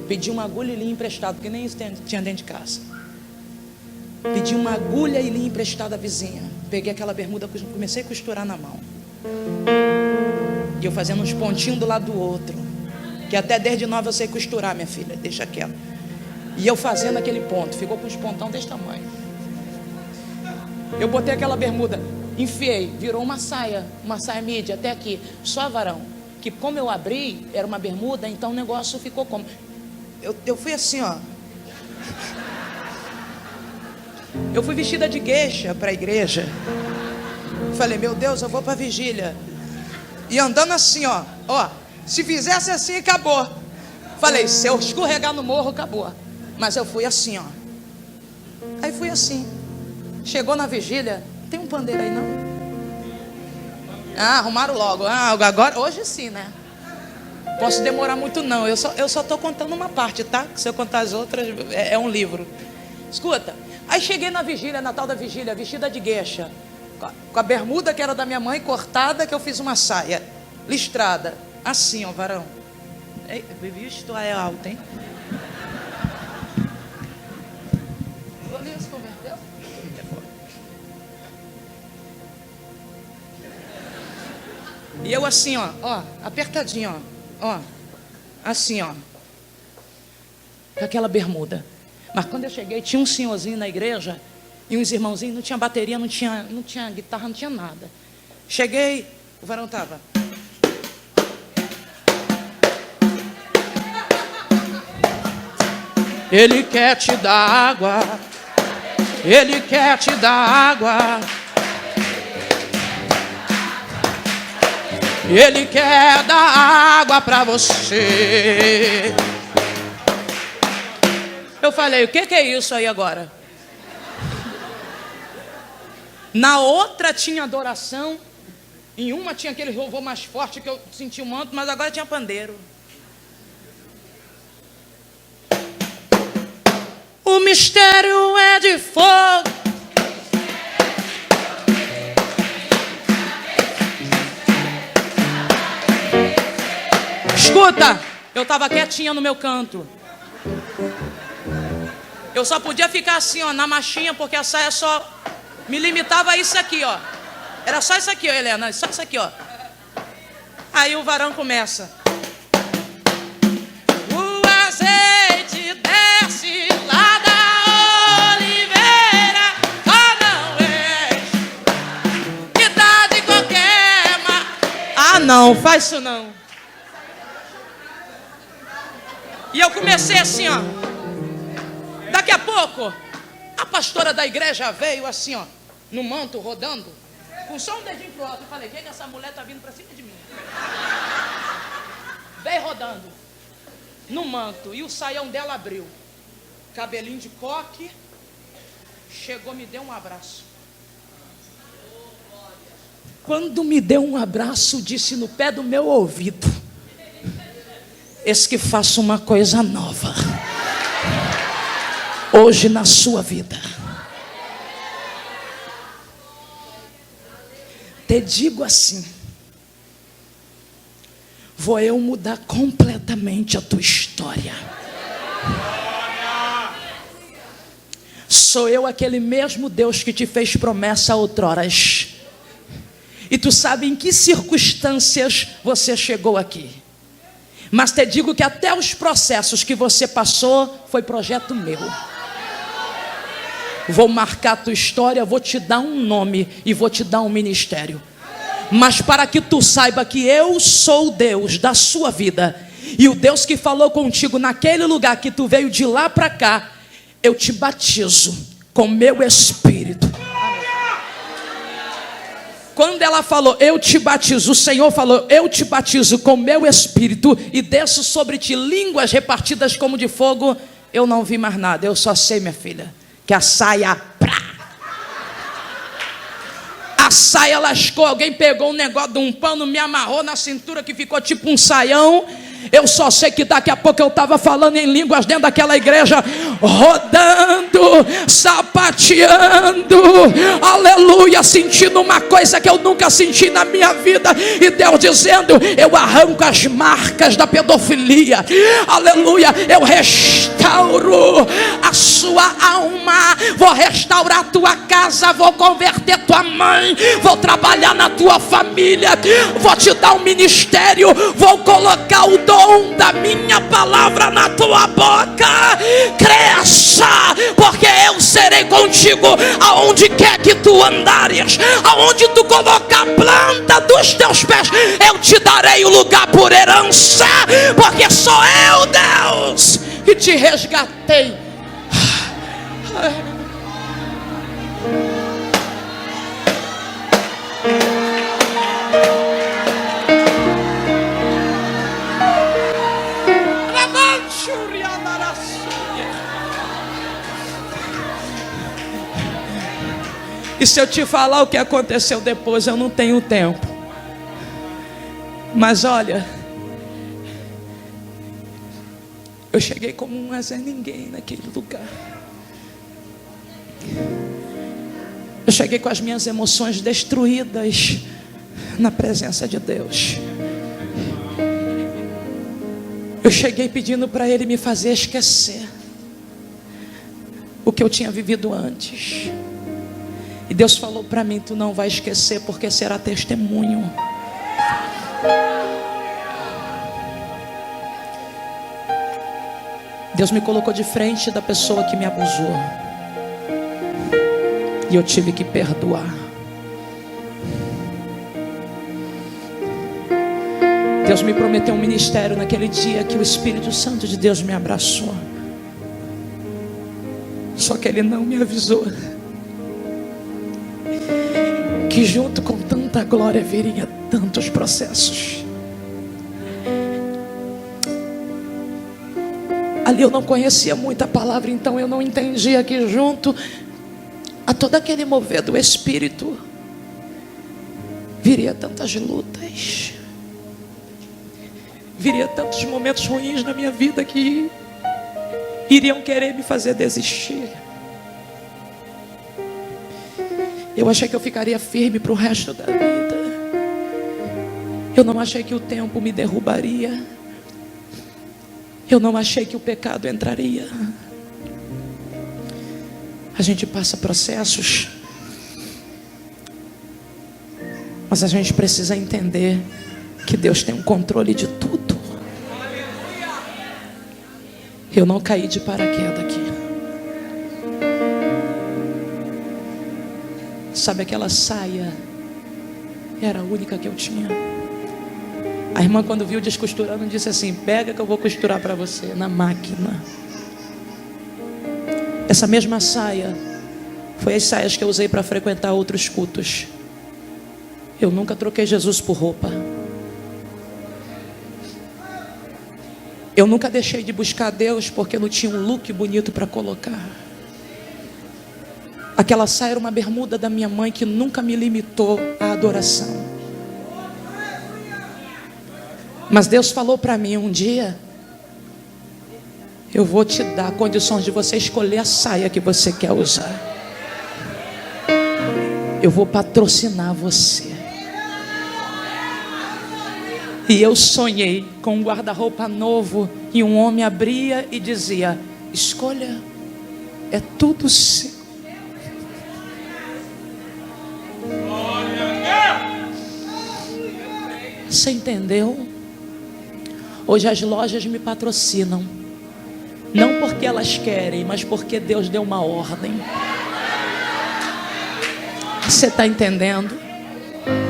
Pedi uma agulha e linha emprestada, porque nem isso tinha dentro de casa. Pedi uma agulha e linha emprestada à vizinha. Peguei aquela bermuda, comecei a costurar na mão. E eu fazendo uns pontinhos do lado do outro. Que até desde nova eu sei costurar, minha filha. Deixa quieto. E eu fazendo aquele ponto, ficou com uns pontão desse tamanho. Eu botei aquela bermuda, enfiei, virou uma saia mídia até aqui, só varão. Que como eu abri, era uma bermuda, então o negócio ficou como... Eu fui assim, ó. Eu fui vestida de gueixa para a igreja. Falei: meu Deus, eu vou para a vigília. E andando assim, ó. Se fizesse assim, acabou. Falei: se eu escorregar no morro, acabou. Mas eu fui assim, ó. Aí fui assim. Chegou na vigília. Tem um pandeiro aí, não? Arrumaram logo. Agora, hoje sim, né? Posso demorar muito não. Eu só estou contando uma parte, tá? Se eu contar as outras, é um livro. Escuta. Aí cheguei na vigília, na tal da vigília, vestida de gueixa, com a bermuda que era da minha mãe cortada, que eu fiz uma saia listrada. Assim, ó, varão. Isto é alto, hein? E eu assim, ó, apertadinho, ó, assim, ó, com aquela bermuda. Mas quando eu cheguei, tinha um senhorzinho na igreja e uns irmãozinhos, não tinha bateria, não tinha guitarra, não tinha nada. Cheguei, o varão tava. Ele quer te dar água, Ele quer te dar água. Ele quer dar água para você. Eu falei, o que é isso aí agora? Na outra tinha adoração. Em uma tinha aquele louvor mais forte que eu senti um manto, mas agora tinha pandeiro. O mistério é de fogo. Escuta, eu estava quietinha no meu canto. Eu só podia ficar assim, ó, na machinha, porque a saia só me limitava a isso aqui, ó. Era só isso aqui, ó, Helena, só isso aqui, ó. Aí o varão começa. O azeite desce lá da oliveira, só não enche, que dá de qualquer Ah, não, faz isso não. E eu comecei assim, ó. Daqui a pouco, a pastora da igreja veio assim, ó, no manto, rodando, com só um dedinho pro alto. Eu falei, que essa mulher tá vindo pra cima de mim? Veio rodando, no manto, e o saião dela abriu. Cabelinho de coque. Chegou, me deu um abraço. Quando me deu um abraço, disse no pé do meu ouvido: eis que faço uma coisa nova hoje na sua vida. Te digo assim, vou eu mudar completamente a tua história. Sou eu aquele mesmo Deus que te fez promessa outroras. E tu sabe em que circunstâncias você chegou aqui. Mas te digo que até os processos que você passou foi projeto meu. Vou marcar a tua história, vou te dar um nome e vou te dar um ministério. Mas para que tu saiba que eu sou o Deus da sua vida, e o Deus que falou contigo naquele lugar que tu veio de lá para cá, eu te batizo com meu Espírito. Quando ela falou, eu te batizo, o Senhor falou, eu te batizo com meu Espírito e desço sobre ti línguas repartidas como de fogo, eu não vi mais nada. Eu só sei, minha filha, que a saia, a saia lascou. Alguém pegou um negócio de um pano, me amarrou na cintura que ficou tipo um saião. Eu só sei que daqui a pouco eu estava falando em línguas dentro daquela igreja, rodando, sapateando, aleluia, sentindo uma coisa que eu nunca senti na minha vida. E Deus dizendo, eu arranco as marcas da pedofilia, aleluia, eu restauro a sua alma, vou restaurar a tua casa, vou converter tua mãe, vou trabalhar na tua família, vou te dar um ministério, vou colocar o dom da minha palavra na tua boca. Cresça, porque eu serei contigo aonde quer que tu andares, aonde tu colocar a planta dos teus pés, eu te darei o lugar por herança, porque sou eu, Deus, que te resgatei. E se eu te falar o que aconteceu depois, eu não tenho tempo. Mas olha, eu cheguei como um Zé Ninguém naquele lugar. Eu cheguei com as minhas emoções destruídas na presença de Deus. Eu cheguei pedindo para Ele me fazer esquecer o que eu tinha vivido antes. E Deus falou para mim, tu não vai esquecer, porque será testemunho. Deus me colocou de frente da pessoa que me abusou, e eu tive que perdoar. Deus me prometeu um ministério naquele dia que o Espírito Santo de Deus me abraçou. Só que Ele não me avisou que junto com tanta glória viria tantos processos. Ali eu não conhecia muita palavra, então eu não entendia que junto a todo aquele mover do Espírito viria tantas lutas, viria tantos momentos ruins na minha vida que iriam querer me fazer desistir. Eu achei que eu ficaria firme para o resto da vida. Eu não achei que o tempo me derrubaria. Eu não achei que o pecado entraria. A gente passa processos, mas a gente precisa entender que Deus tem um controle de tudo. Eu não caí de paraquedas aqui. Sabe aquela saia? Era a única que eu tinha. A irmã, quando viu descosturando, disse assim: pega que eu vou costurar para você na máquina. Essa mesma saia foi as saias que eu usei para frequentar outros cultos. Eu nunca troquei Jesus por roupa. Eu nunca deixei de buscar Deus porque eu não tinha um look bonito para colocar. Aquela saia era uma bermuda da minha mãe que nunca me limitou à adoração. Mas Deus falou para mim um dia: eu vou te dar condições de você escolher a saia que você quer usar. Eu vou patrocinar você. E eu sonhei com um guarda-roupa novo e um homem abria e dizia: escolha, é tudo seu. Você entendeu? Hoje as lojas me patrocinam, não porque elas querem, mas porque Deus deu uma ordem. Você está entendendo?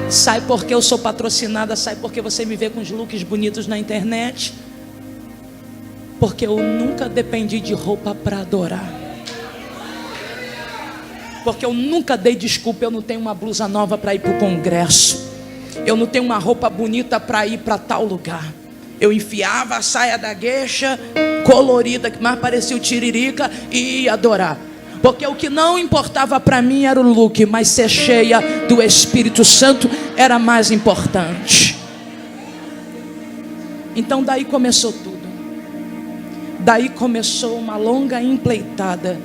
Sai porque eu sou patrocinada, sai porque você me vê com os looks bonitos na internet, porque eu nunca dependi de roupa para adorar, porque eu nunca dei desculpa. Eu não tenho uma blusa nova para ir para o congresso, eu não tenho uma roupa bonita para ir para tal lugar. Eu enfiava a saia da gueixa colorida, que mais parecia o tiririca, e ia adorar. Porque o que não importava para mim era o look, mas ser cheia do Espírito Santo era mais importante. Então daí começou tudo. Daí começou uma longa empleitada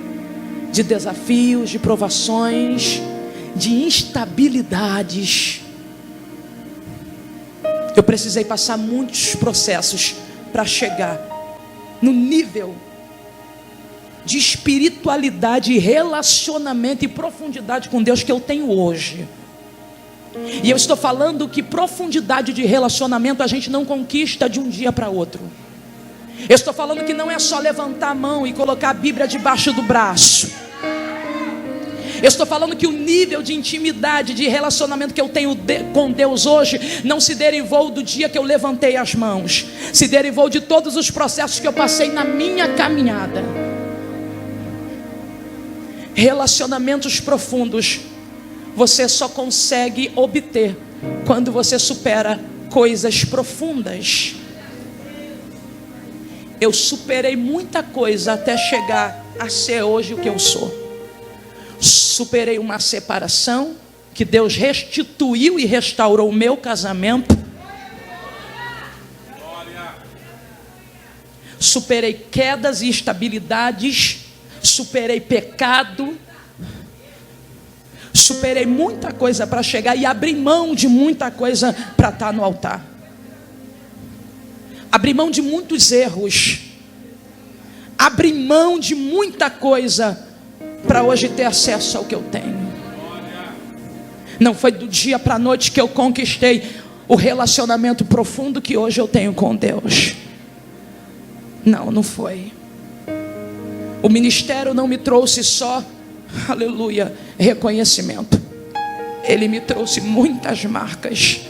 de desafios, de provações, de instabilidades. Eu precisei passar muitos processos para chegar no nível de espiritualidade, relacionamento e profundidade com Deus que eu tenho hoje. E eu estou falando que profundidade de relacionamento a gente não conquista de um dia para outro. Eu estou falando que não é só levantar a mão e colocar a Bíblia debaixo do braço. Eu estou falando que o nível de intimidade, de relacionamento que eu tenho com Deus hoje não se derivou do dia que eu levantei as mãos. Se derivou de todos os processos que eu passei na minha caminhada. Relacionamentos profundos você só consegue obter quando você supera coisas profundas. Eu superei muita coisa até chegar a ser hoje o que eu sou. Superei uma separação que Deus restituiu e restaurou o meu casamento. Superei quedas e instabilidades. Superei pecado. Superei muita coisa para chegar e abri mão de muita coisa para estar no altar. Abri mão de muitos erros. Abri mão de muita coisa para hoje ter acesso ao que eu tenho. Não foi do dia para a noite que eu conquistei o relacionamento profundo que hoje eu tenho com Deus. Não, não foi. O ministério não me trouxe só, aleluia, reconhecimento. Ele me trouxe muitas marcas,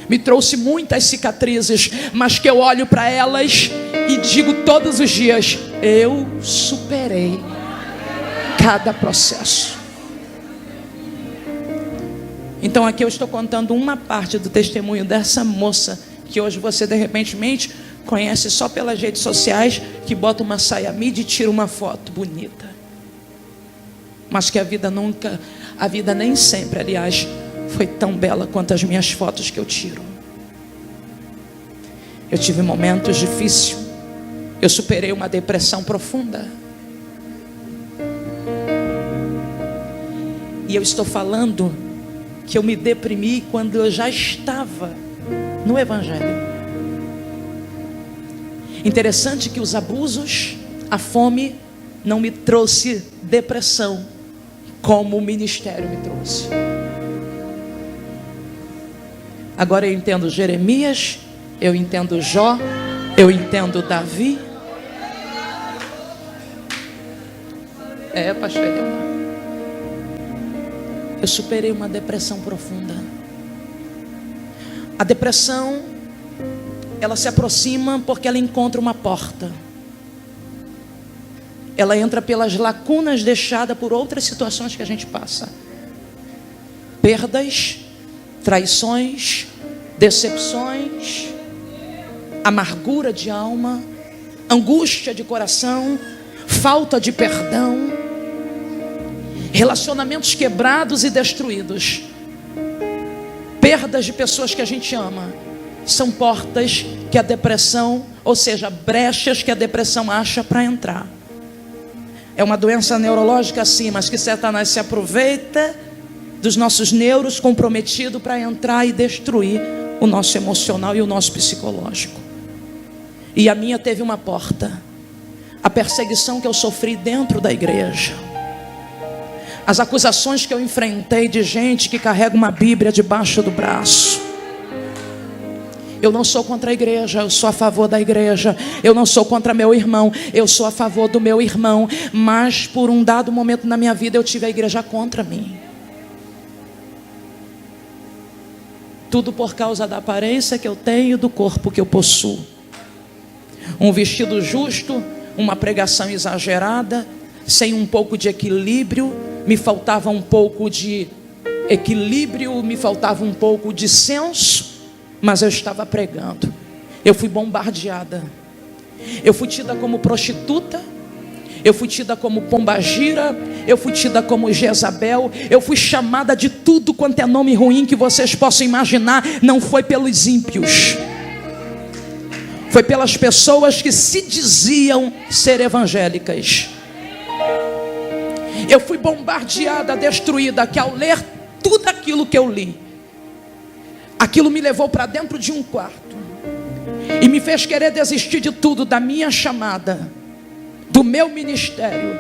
me trouxe muitas cicatrizes, mas que eu olho para elas e digo todos os dias: eu superei. cada processo. Então aqui eu estou contando uma parte do testemunho dessa moça que hoje você de repente conhece só pelas redes sociais, que bota uma saia midi e tira uma foto bonita. Mas que a vida nem sempre, aliás, foi tão bela quanto as minhas fotos que eu tiro. Eu tive momentos difíceis. Eu superei uma depressão profunda. E eu estou falando que eu me deprimi quando eu já estava no Evangelho. Interessante que os abusos, a fome, não me trouxe depressão, como o ministério me trouxe. Agora eu entendo Jeremias, eu entendo Jó, eu entendo Davi. Pastor Eliomar, eu superei uma depressão profunda. A depressão, ela se aproxima porque ela encontra uma porta. Ela entra pelas lacunas deixadas por outras situações que a gente passa. Perdas, traições, decepções, amargura de alma, angústia de coração, falta de perdão, relacionamentos quebrados e destruídos, perdas de pessoas que a gente ama. São portas que a depressão, ou seja, brechas que a depressão acha para entrar. É uma doença neurológica sim, mas que Satanás se aproveita dos nossos neuros comprometidos para entrar e destruir o nosso emocional e o nosso psicológico. E a minha teve uma porta: a perseguição que eu sofri dentro da igreja, as acusações que eu enfrentei de gente que carrega uma Bíblia debaixo do braço. Eu não sou contra a igreja, eu sou a favor da igreja. Eu não sou contra meu irmão, eu sou a favor do meu irmão. Mas por um dado momento na minha vida eu tive a igreja contra mim. Tudo por causa da aparência que eu tenho, do corpo que eu possuo. Um vestido justo, uma pregação exagerada, sem um pouco de equilíbrio. Me faltava um pouco de equilíbrio, me faltava um pouco de senso. Mas eu estava pregando. Eu fui bombardeada. Eu fui tida como prostituta. Eu fui tida como pombagira. Eu fui tida como Jezabel. Eu fui chamada de tudo quanto é nome ruim que vocês possam imaginar. Não foi pelos ímpios, foi pelas pessoas que se diziam ser evangélicas. Eu fui bombardeada, destruída, que ao ler tudo aquilo que eu li, aquilo me levou para dentro de um quarto e me fez querer desistir de tudo, da minha chamada, do meu ministério,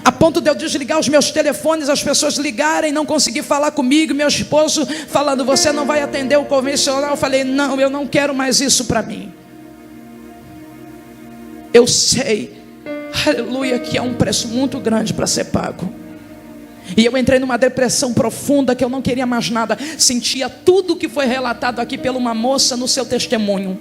a ponto de eu desligar os meus telefones, as pessoas ligarem, não conseguir falar comigo, meu esposo falando: você não vai atender o convencional. Eu falei: não, eu não quero mais isso para mim. Eu sei, aleluia, que é um preço muito grande para ser pago. E eu entrei numa depressão profunda que eu não queria mais nada. Sentia tudo que foi relatado aqui pela uma moça no seu testemunho.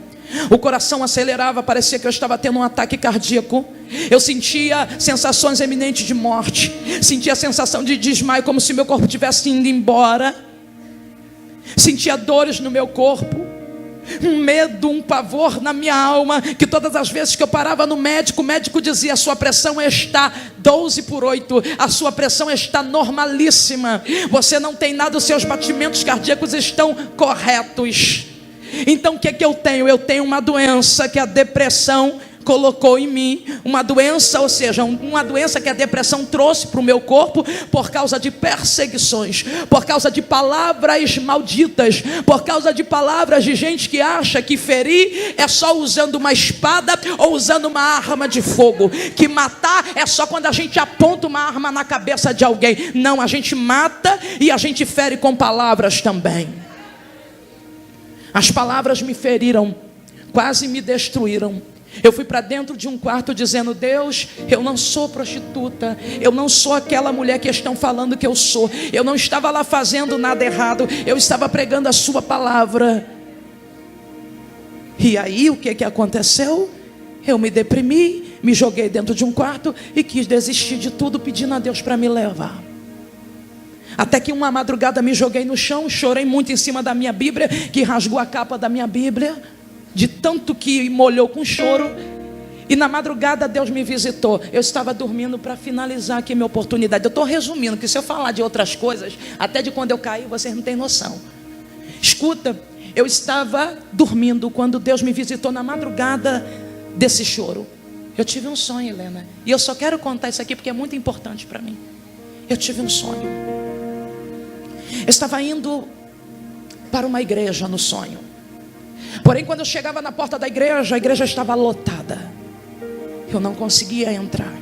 O coração acelerava, parecia que eu estava tendo um ataque cardíaco. Eu sentia sensações eminentes de morte. Sentia a sensação de desmaio, como se meu corpo estivesse indo embora. Sentia dores no meu corpo, um medo, um pavor na minha alma, que todas as vezes que eu parava no médico, o médico dizia: a sua pressão está 12/8, a sua pressão está normalíssima, você não tem nada, os seus batimentos cardíacos estão corretos. Então o que é que eu tenho? Eu tenho uma doença que a depressão colocou em mim, uma doença, ou seja, uma doença que a depressão trouxe para o meu corpo por causa de perseguições, por causa de palavras malditas, por causa de palavras de gente que acha que ferir é só usando uma espada ou usando uma arma de fogo, que matar é só quando a gente aponta uma arma na cabeça de alguém. Não, a gente mata e a gente fere com palavras também. As palavras me feriram, quase me destruíram. Eu fui para dentro de um quarto dizendo: Deus, eu não sou prostituta, eu não sou aquela mulher que estão falando que eu sou, eu não estava lá fazendo nada errado, eu estava pregando a sua palavra. E aí o que aconteceu? Eu me deprimi, me joguei dentro de um quarto e quis desistir de tudo, pedindo a Deus para me levar. Até que uma madrugada me joguei no chão, chorei muito em cima da minha Bíblia, que rasgou a capa da minha Bíblia, de tanto que molhou com choro. E na madrugada Deus me visitou. Eu estava dormindo, para finalizar aqui minha oportunidade. Eu estou resumindo, que se eu falar de outras coisas, até de quando eu caí, vocês não têm noção. Escuta, eu estava dormindo quando Deus me visitou na madrugada desse choro. Eu tive um sonho, Helena, e eu só quero contar isso aqui porque é muito importante para mim. Eu tive um sonho. Eu estava indo para uma igreja no sonho. Porém, quando eu chegava na porta da igreja, a igreja estava lotada. Eu não conseguia entrar.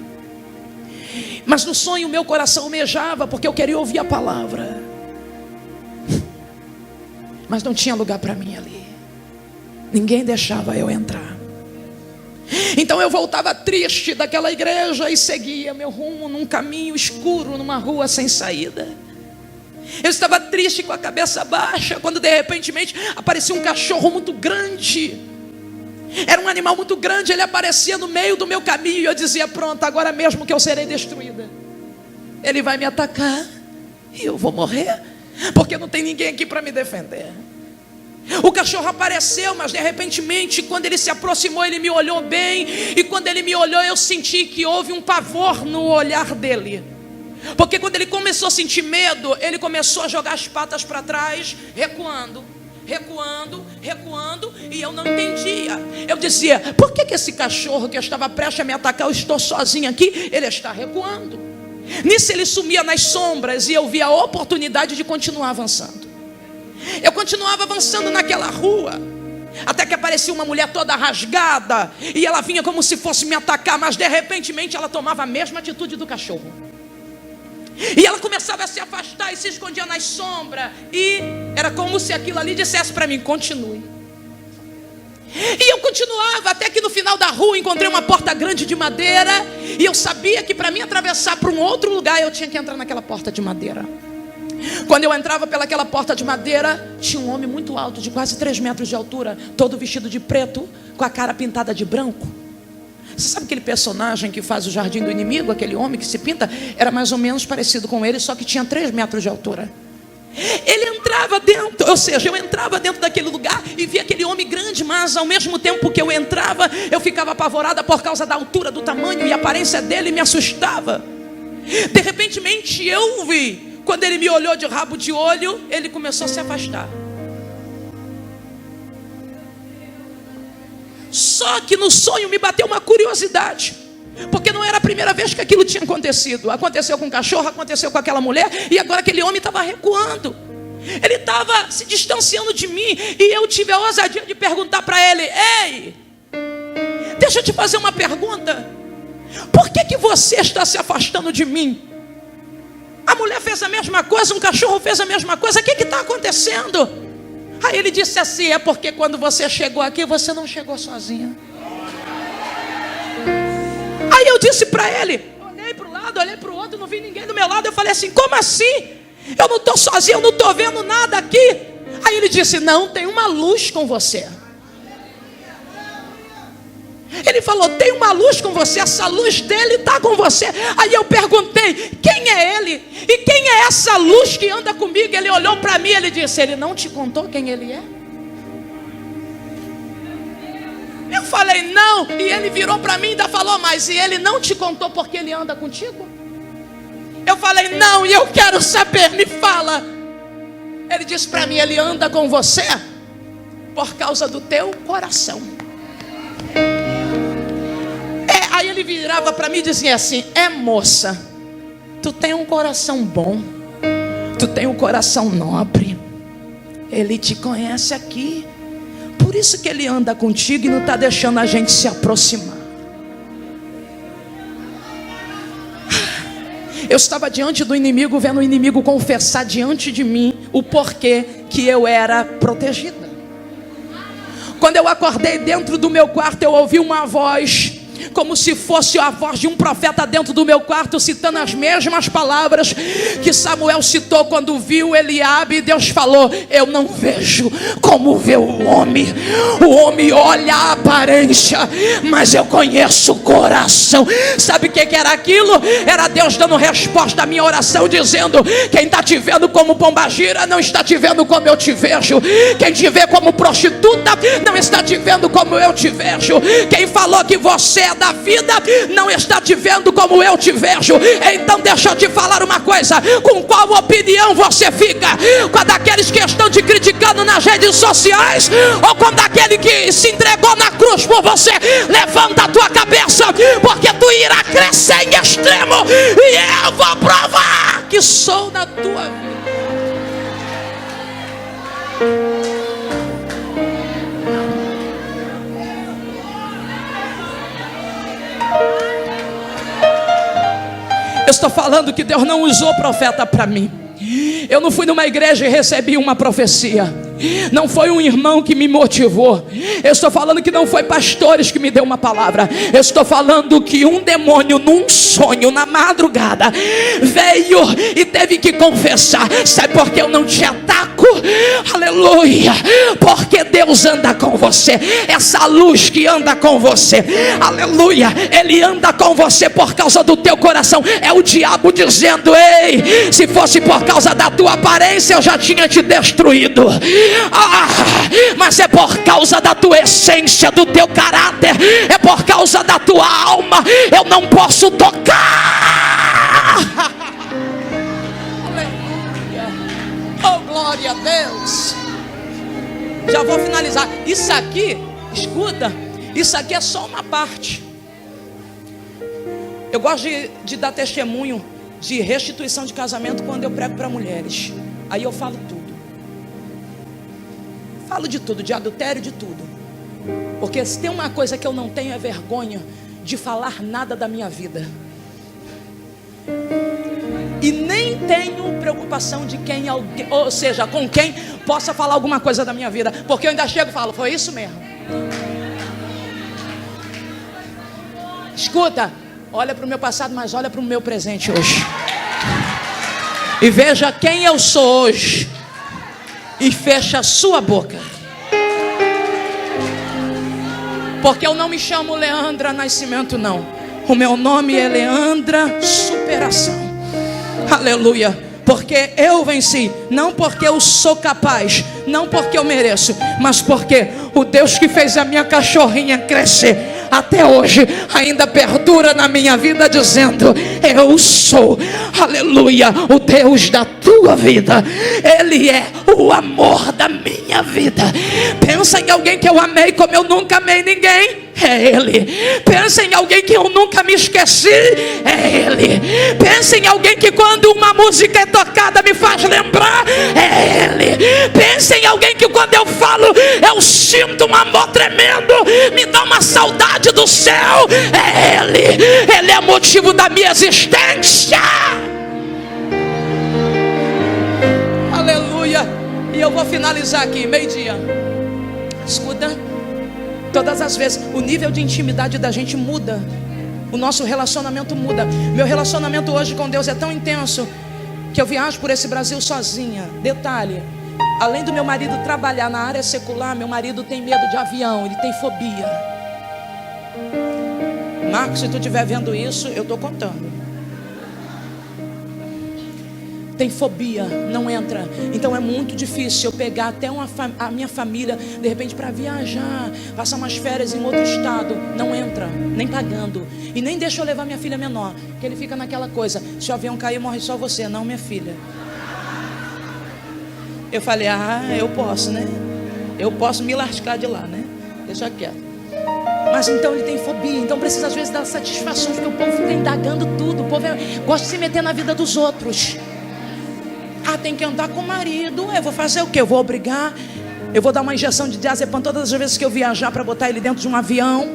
Mas no sonho meu coração almejava, porque eu queria ouvir a palavra. Mas não tinha lugar para mim ali. Ninguém deixava eu entrar. Então eu voltava triste daquela igreja e seguia meu rumo num caminho escuro, numa rua sem saída. Eu estava triste, com a cabeça baixa, quando de repente aparecia um cachorro muito grande. Era um animal muito grande, ele aparecia no meio do meu caminho e eu dizia: pronto, agora mesmo que eu serei destruída. Ele vai me atacar e eu vou morrer, porque não tem ninguém aqui para me defender. O cachorro apareceu, mas de repente, quando ele se aproximou, ele me olhou bem. E quando ele me olhou, eu senti que houve um pavor no olhar dele. Porque quando ele começou a sentir medo, ele começou a jogar as patas para trás, recuando, e eu não entendia. Eu dizia: por que esse cachorro que estava prestes a me atacar, eu estou sozinho aqui, ele está recuando? Nisso ele sumia nas sombras e eu via a oportunidade de continuar avançando. Eu continuava avançando naquela rua, até que aparecia uma mulher toda rasgada, e ela vinha como se fosse me atacar, mas de repente ela tomava a mesma atitude do cachorro. E ela começava a se afastar e se escondia nas sombras. E era como se aquilo ali dissesse para mim: continue. E eu continuava, até que no final da rua encontrei uma porta grande de madeira. E eu sabia que para mim atravessar para um outro lugar, eu tinha que entrar naquela porta de madeira. Quando eu entrava pelaquela porta de madeira, tinha um homem muito alto, de quase 3 metros de altura, todo vestido de preto, com a cara pintada de branco. Você sabe aquele personagem que faz o Jardim do Inimigo, aquele homem que se pinta? Era mais ou menos parecido com ele, só que tinha 3 metros de altura. Ele entrava dentro, ou seja, eu entrava dentro daquele lugar e via aquele homem grande, mas ao mesmo tempo que eu entrava, eu ficava apavorada por causa da altura, do tamanho e aparência dele, me assustava. De repente eu vi, quando ele me olhou de rabo de olho, ele começou a se afastar. Só que no sonho me bateu uma curiosidade, porque não era a primeira vez que aquilo tinha acontecido. Aconteceu com o cachorro, aconteceu com aquela mulher, e agora aquele homem estava recuando. Ele estava se distanciando de mim, e eu tive a ousadia de perguntar para ele: ei, deixa eu te fazer uma pergunta. Por que você está se afastando de mim? A mulher fez a mesma coisa, um cachorro fez a mesma coisa, o que está acontecendo? Aí ele disse assim: é porque quando você chegou aqui, você não chegou sozinha. Aí eu disse para ele, olhei para o lado, olhei para o outro, não vi ninguém do meu lado. Eu falei assim: como assim? Eu não estou sozinho, eu não estou vendo nada aqui. Aí ele disse: não, tem uma luz com você. Ele falou: tem uma luz com você, essa luz dele está com você. Aí eu perguntei: quem é ele? E quem é essa luz que anda comigo? Ele olhou para mim e ele disse: ele não te contou quem ele é? Eu falei: não. E ele virou para mim e ainda falou mais: e ele não te contou porque ele anda contigo? Eu falei: não, e eu quero saber, me fala. Ele disse para mim: ele anda com você por causa do teu coração. Aí ele virava para mim e dizia assim: moça, tu tem um coração bom, tu tem um coração nobre, ele te conhece aqui, por isso que ele anda contigo e não está deixando a gente se aproximar. Eu estava diante do inimigo, vendo o inimigo confessar diante de mim o porquê que eu era protegida. Quando eu acordei dentro do meu quarto, eu ouvi uma voz como se fosse a voz de um profeta dentro do meu quarto, citando as mesmas palavras que Samuel citou quando viu Eliabe. E Deus falou: eu não vejo como vê o homem olha a aparência, mas eu conheço o coração. Sabe o que era aquilo? Era Deus dando resposta à minha oração, dizendo: quem está te vendo como pombagira não está te vendo como eu te vejo. Quem te vê como prostituta não está te vendo como eu te vejo. Quem falou que você é da vida não está te vendo como eu te vejo. Então deixa eu te falar uma coisa: com qual opinião você fica? Com a daqueles que estão te criticando nas redes sociais, ou com daquele que se entregou na cruz por você? Levanta a tua cabeça, porque tu irá crescer em extremo, e eu vou provar que sou na tua vida. Eu estou falando que Deus não usou profeta para mim. Eu não fui numa igreja e recebi uma profecia. Não foi um irmão que me motivou. Eu estou falando que não foi pastores que me deu uma palavra. Eu estou falando que um demônio num sonho na madrugada veio e teve que confessar: sabe por que eu não te ataco? Aleluia, porque Deus anda com você. Essa luz que anda com você, aleluia, ele anda com você por causa do teu coração. É o diabo dizendo: ei, se fosse por causa da tua aparência eu já tinha te destruído. Mas é por causa da tua essência, do teu caráter, é por causa da tua alma. Eu não posso tocar. Aleluia. Oh, glória a Deus. Já vou finalizar. Isso aqui, escuta, isso aqui é só uma parte. Eu gosto de dar testemunho de restituição de casamento quando eu prego para mulheres. Aí eu falo tudo. Falo de tudo, de adultério, de tudo. Porque se tem uma coisa que eu não tenho é vergonha de falar nada da minha vida. E nem tenho preocupação de quem, ou seja, com quem possa falar alguma coisa da minha vida. Porque eu ainda chego e falo: foi isso mesmo. Escuta, olha para o meu passado, mas olha para o meu presente hoje. E veja quem eu sou hoje. E fecha a sua boca. Porque eu não me chamo Leandra Nascimento, não. O meu nome é Leandra Superação. Aleluia. Porque eu venci. Não porque eu sou capaz, não porque eu mereço, mas porque o Deus que fez a minha cachorrinha crescer até hoje ainda perdura na minha vida, dizendo: eu sou, aleluia, o Deus da tua vida. Ele é o amor da minha vida. Pensa em alguém que eu amei como eu nunca amei ninguém. É Ele. Pensa em alguém que eu nunca me esqueci. É Ele. Pensa em alguém que quando uma música é tocada me faz lembrar. É Ele. Pensa em alguém que quando eu falo eu sinto um amor tremendo, me dá uma saudade do céu. É Ele. Ele é motivo da minha existência. Aleluia. E eu vou finalizar aqui, meio-dia. Escuta. Todas as vezes o nível de intimidade da gente muda. O nosso relacionamento muda. Meu relacionamento hoje com Deus é tão intenso que eu viajo por esse Brasil sozinha. Detalhe, além do meu marido trabalhar na área secular, meu marido tem medo de avião, ele tem fobia. Marcos, se tu estiver vendo isso, eu estou contando. Tem fobia, não entra. Então é muito difícil eu pegar até a minha família, de repente, para viajar, passar umas férias em outro estado. Não entra, nem pagando. E nem deixa eu levar minha filha menor, que ele fica naquela coisa: se o avião cair, morre só você, não minha filha. Eu falei: eu posso, né? Eu posso me lascar de lá, né? Deixa quieto. Mas então ele tem fobia, então precisa às vezes dar satisfação, porque o povo fica indagando tudo. O povo gosta de se meter na vida dos outros. Tem que andar com o marido. Eu vou fazer o quê? Eu vou obrigar? Eu vou dar uma injeção de diazepam todas as vezes que eu viajar para botar ele dentro de um avião?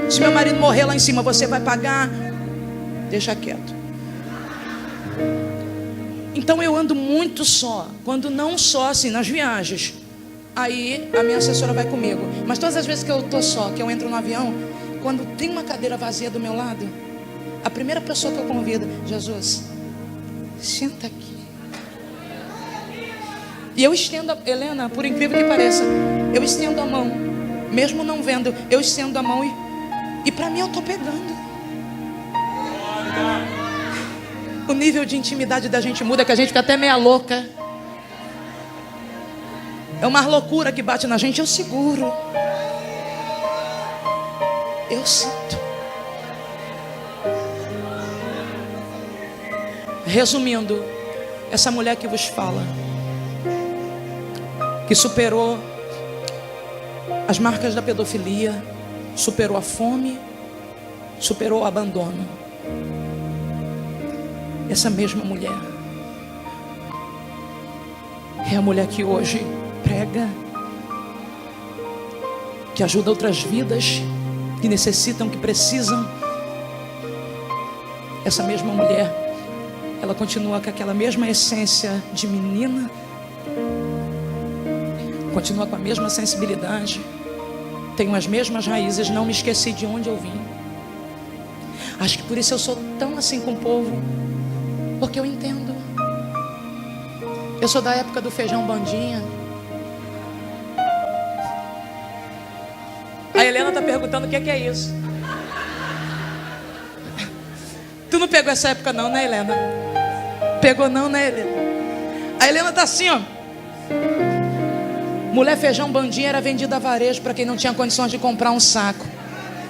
Se meu marido morrer lá em cima, você vai pagar? Deixa quieto. Então eu ando muito só. Quando não só, assim, nas viagens, aí a minha assessora vai comigo. Mas todas as vezes que eu estou só, que eu entro no avião, quando tem uma cadeira vazia do meu lado, a primeira pessoa que eu convido: Jesus, senta aqui. E eu estendo, Helena, por incrível que pareça, eu estendo a mão, mesmo não vendo, eu estendo a mão e para mim eu estou pegando. O nível de intimidade da gente muda, que a gente fica até meia louca. É uma loucura que bate na gente, eu seguro. Eu sinto. Resumindo, essa mulher que vos fala, que superou as marcas da pedofilia, superou a fome, superou o abandono. Essa mesma mulher é a mulher que hoje prega, que ajuda outras vidas que necessitam, que precisam. Essa mesma mulher, ela continua com aquela mesma essência de menina, continua com a mesma sensibilidade, tenho as mesmas raízes, não me esqueci de onde eu vim. Acho que por isso eu sou tão assim com o povo, porque eu entendo. Eu sou da época do feijão bandinha. A Helena está perguntando o que é isso. Tu não pegou essa época não, né, Helena? Pegou não, né, Helena? A Helena está assim, ó. Mulher, feijão bandinha era vendido a varejo para quem não tinha condições de comprar um saco.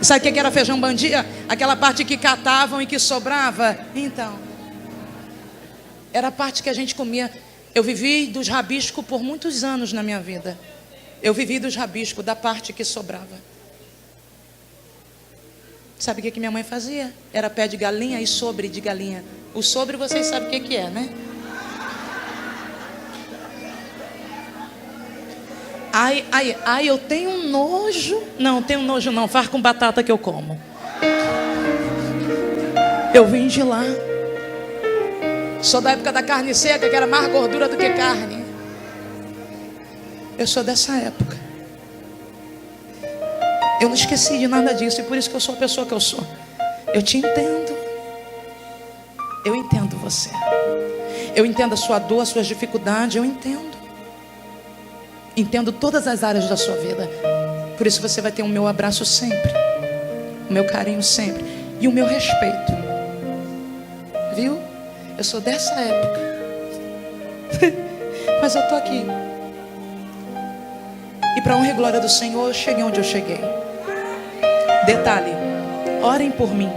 Sabe o que era feijão bandinha? Aquela parte que catavam e que sobrava. Então, era a parte que a gente comia. Eu vivi dos rabiscos por muitos anos na minha vida. Eu vivi dos rabiscos, da parte que sobrava. Sabe o que minha mãe fazia? Era pé de galinha e sobre de galinha. O sobre vocês sabem o que é, né? Ai, eu tenho um nojo. Não, tenho nojo não, faz com batata que eu como. Eu vim de lá. Sou da época da carne seca, que era mais gordura do que carne. Eu sou dessa época. Eu não esqueci de nada disso, e por isso que eu sou a pessoa que eu sou. Eu te entendo. Eu entendo você. Eu entendo a sua dor, as suas dificuldades, eu entendo. Entendo todas as áreas da sua vida. Por isso você vai ter o meu abraço sempre, o meu carinho sempre e o meu respeito. Viu? Eu sou dessa época. Mas eu estou aqui. E para honra e glória do Senhor, eu cheguei onde eu cheguei. Detalhe, orem por mim.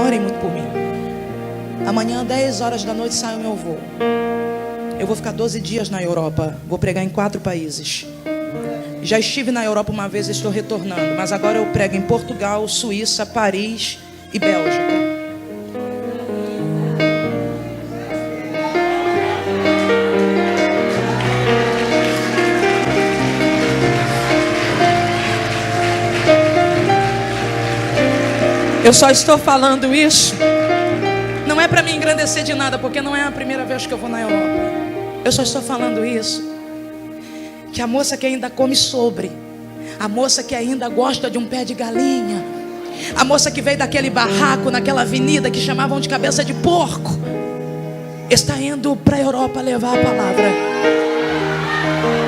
Orem muito por mim. Amanhã, 10 horas da noite, sai o meu voo. Eu vou ficar 12 dias na Europa. Vou pregar em 4 países. Já estive na Europa uma vez e estou retornando. Mas agora eu prego em Portugal, Suíça, Paris e Bélgica. Eu só estou falando isso, não é para me engrandecer de nada, porque não é a primeira vez que eu vou na Europa. Eu só estou falando isso, que a moça que ainda come sobre, a moça que ainda gosta de um pé de galinha, a moça que veio daquele barraco naquela avenida que chamavam de cabeça de porco, está indo para a Europa levar a palavra.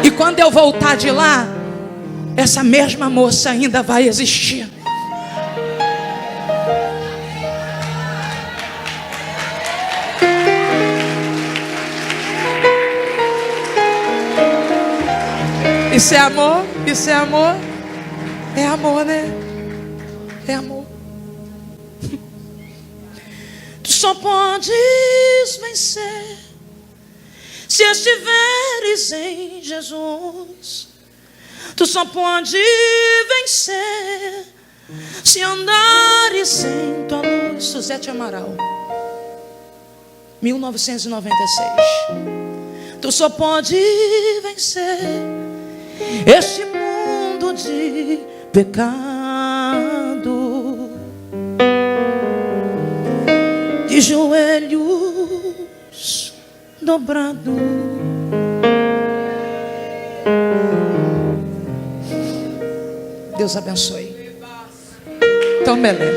E quando eu voltar de lá, essa mesma moça ainda vai existir. Isso é amor? Isso é amor? É amor, né? É amor. Tu só podes vencer se estiveres em Jesus. Tu só podes vencer se andares em tua luz. Suzete Amaral, 1996. Tu só pode vencer este mundo de pecado, de joelhos dobrados. Deus abençoe. Tom Belém.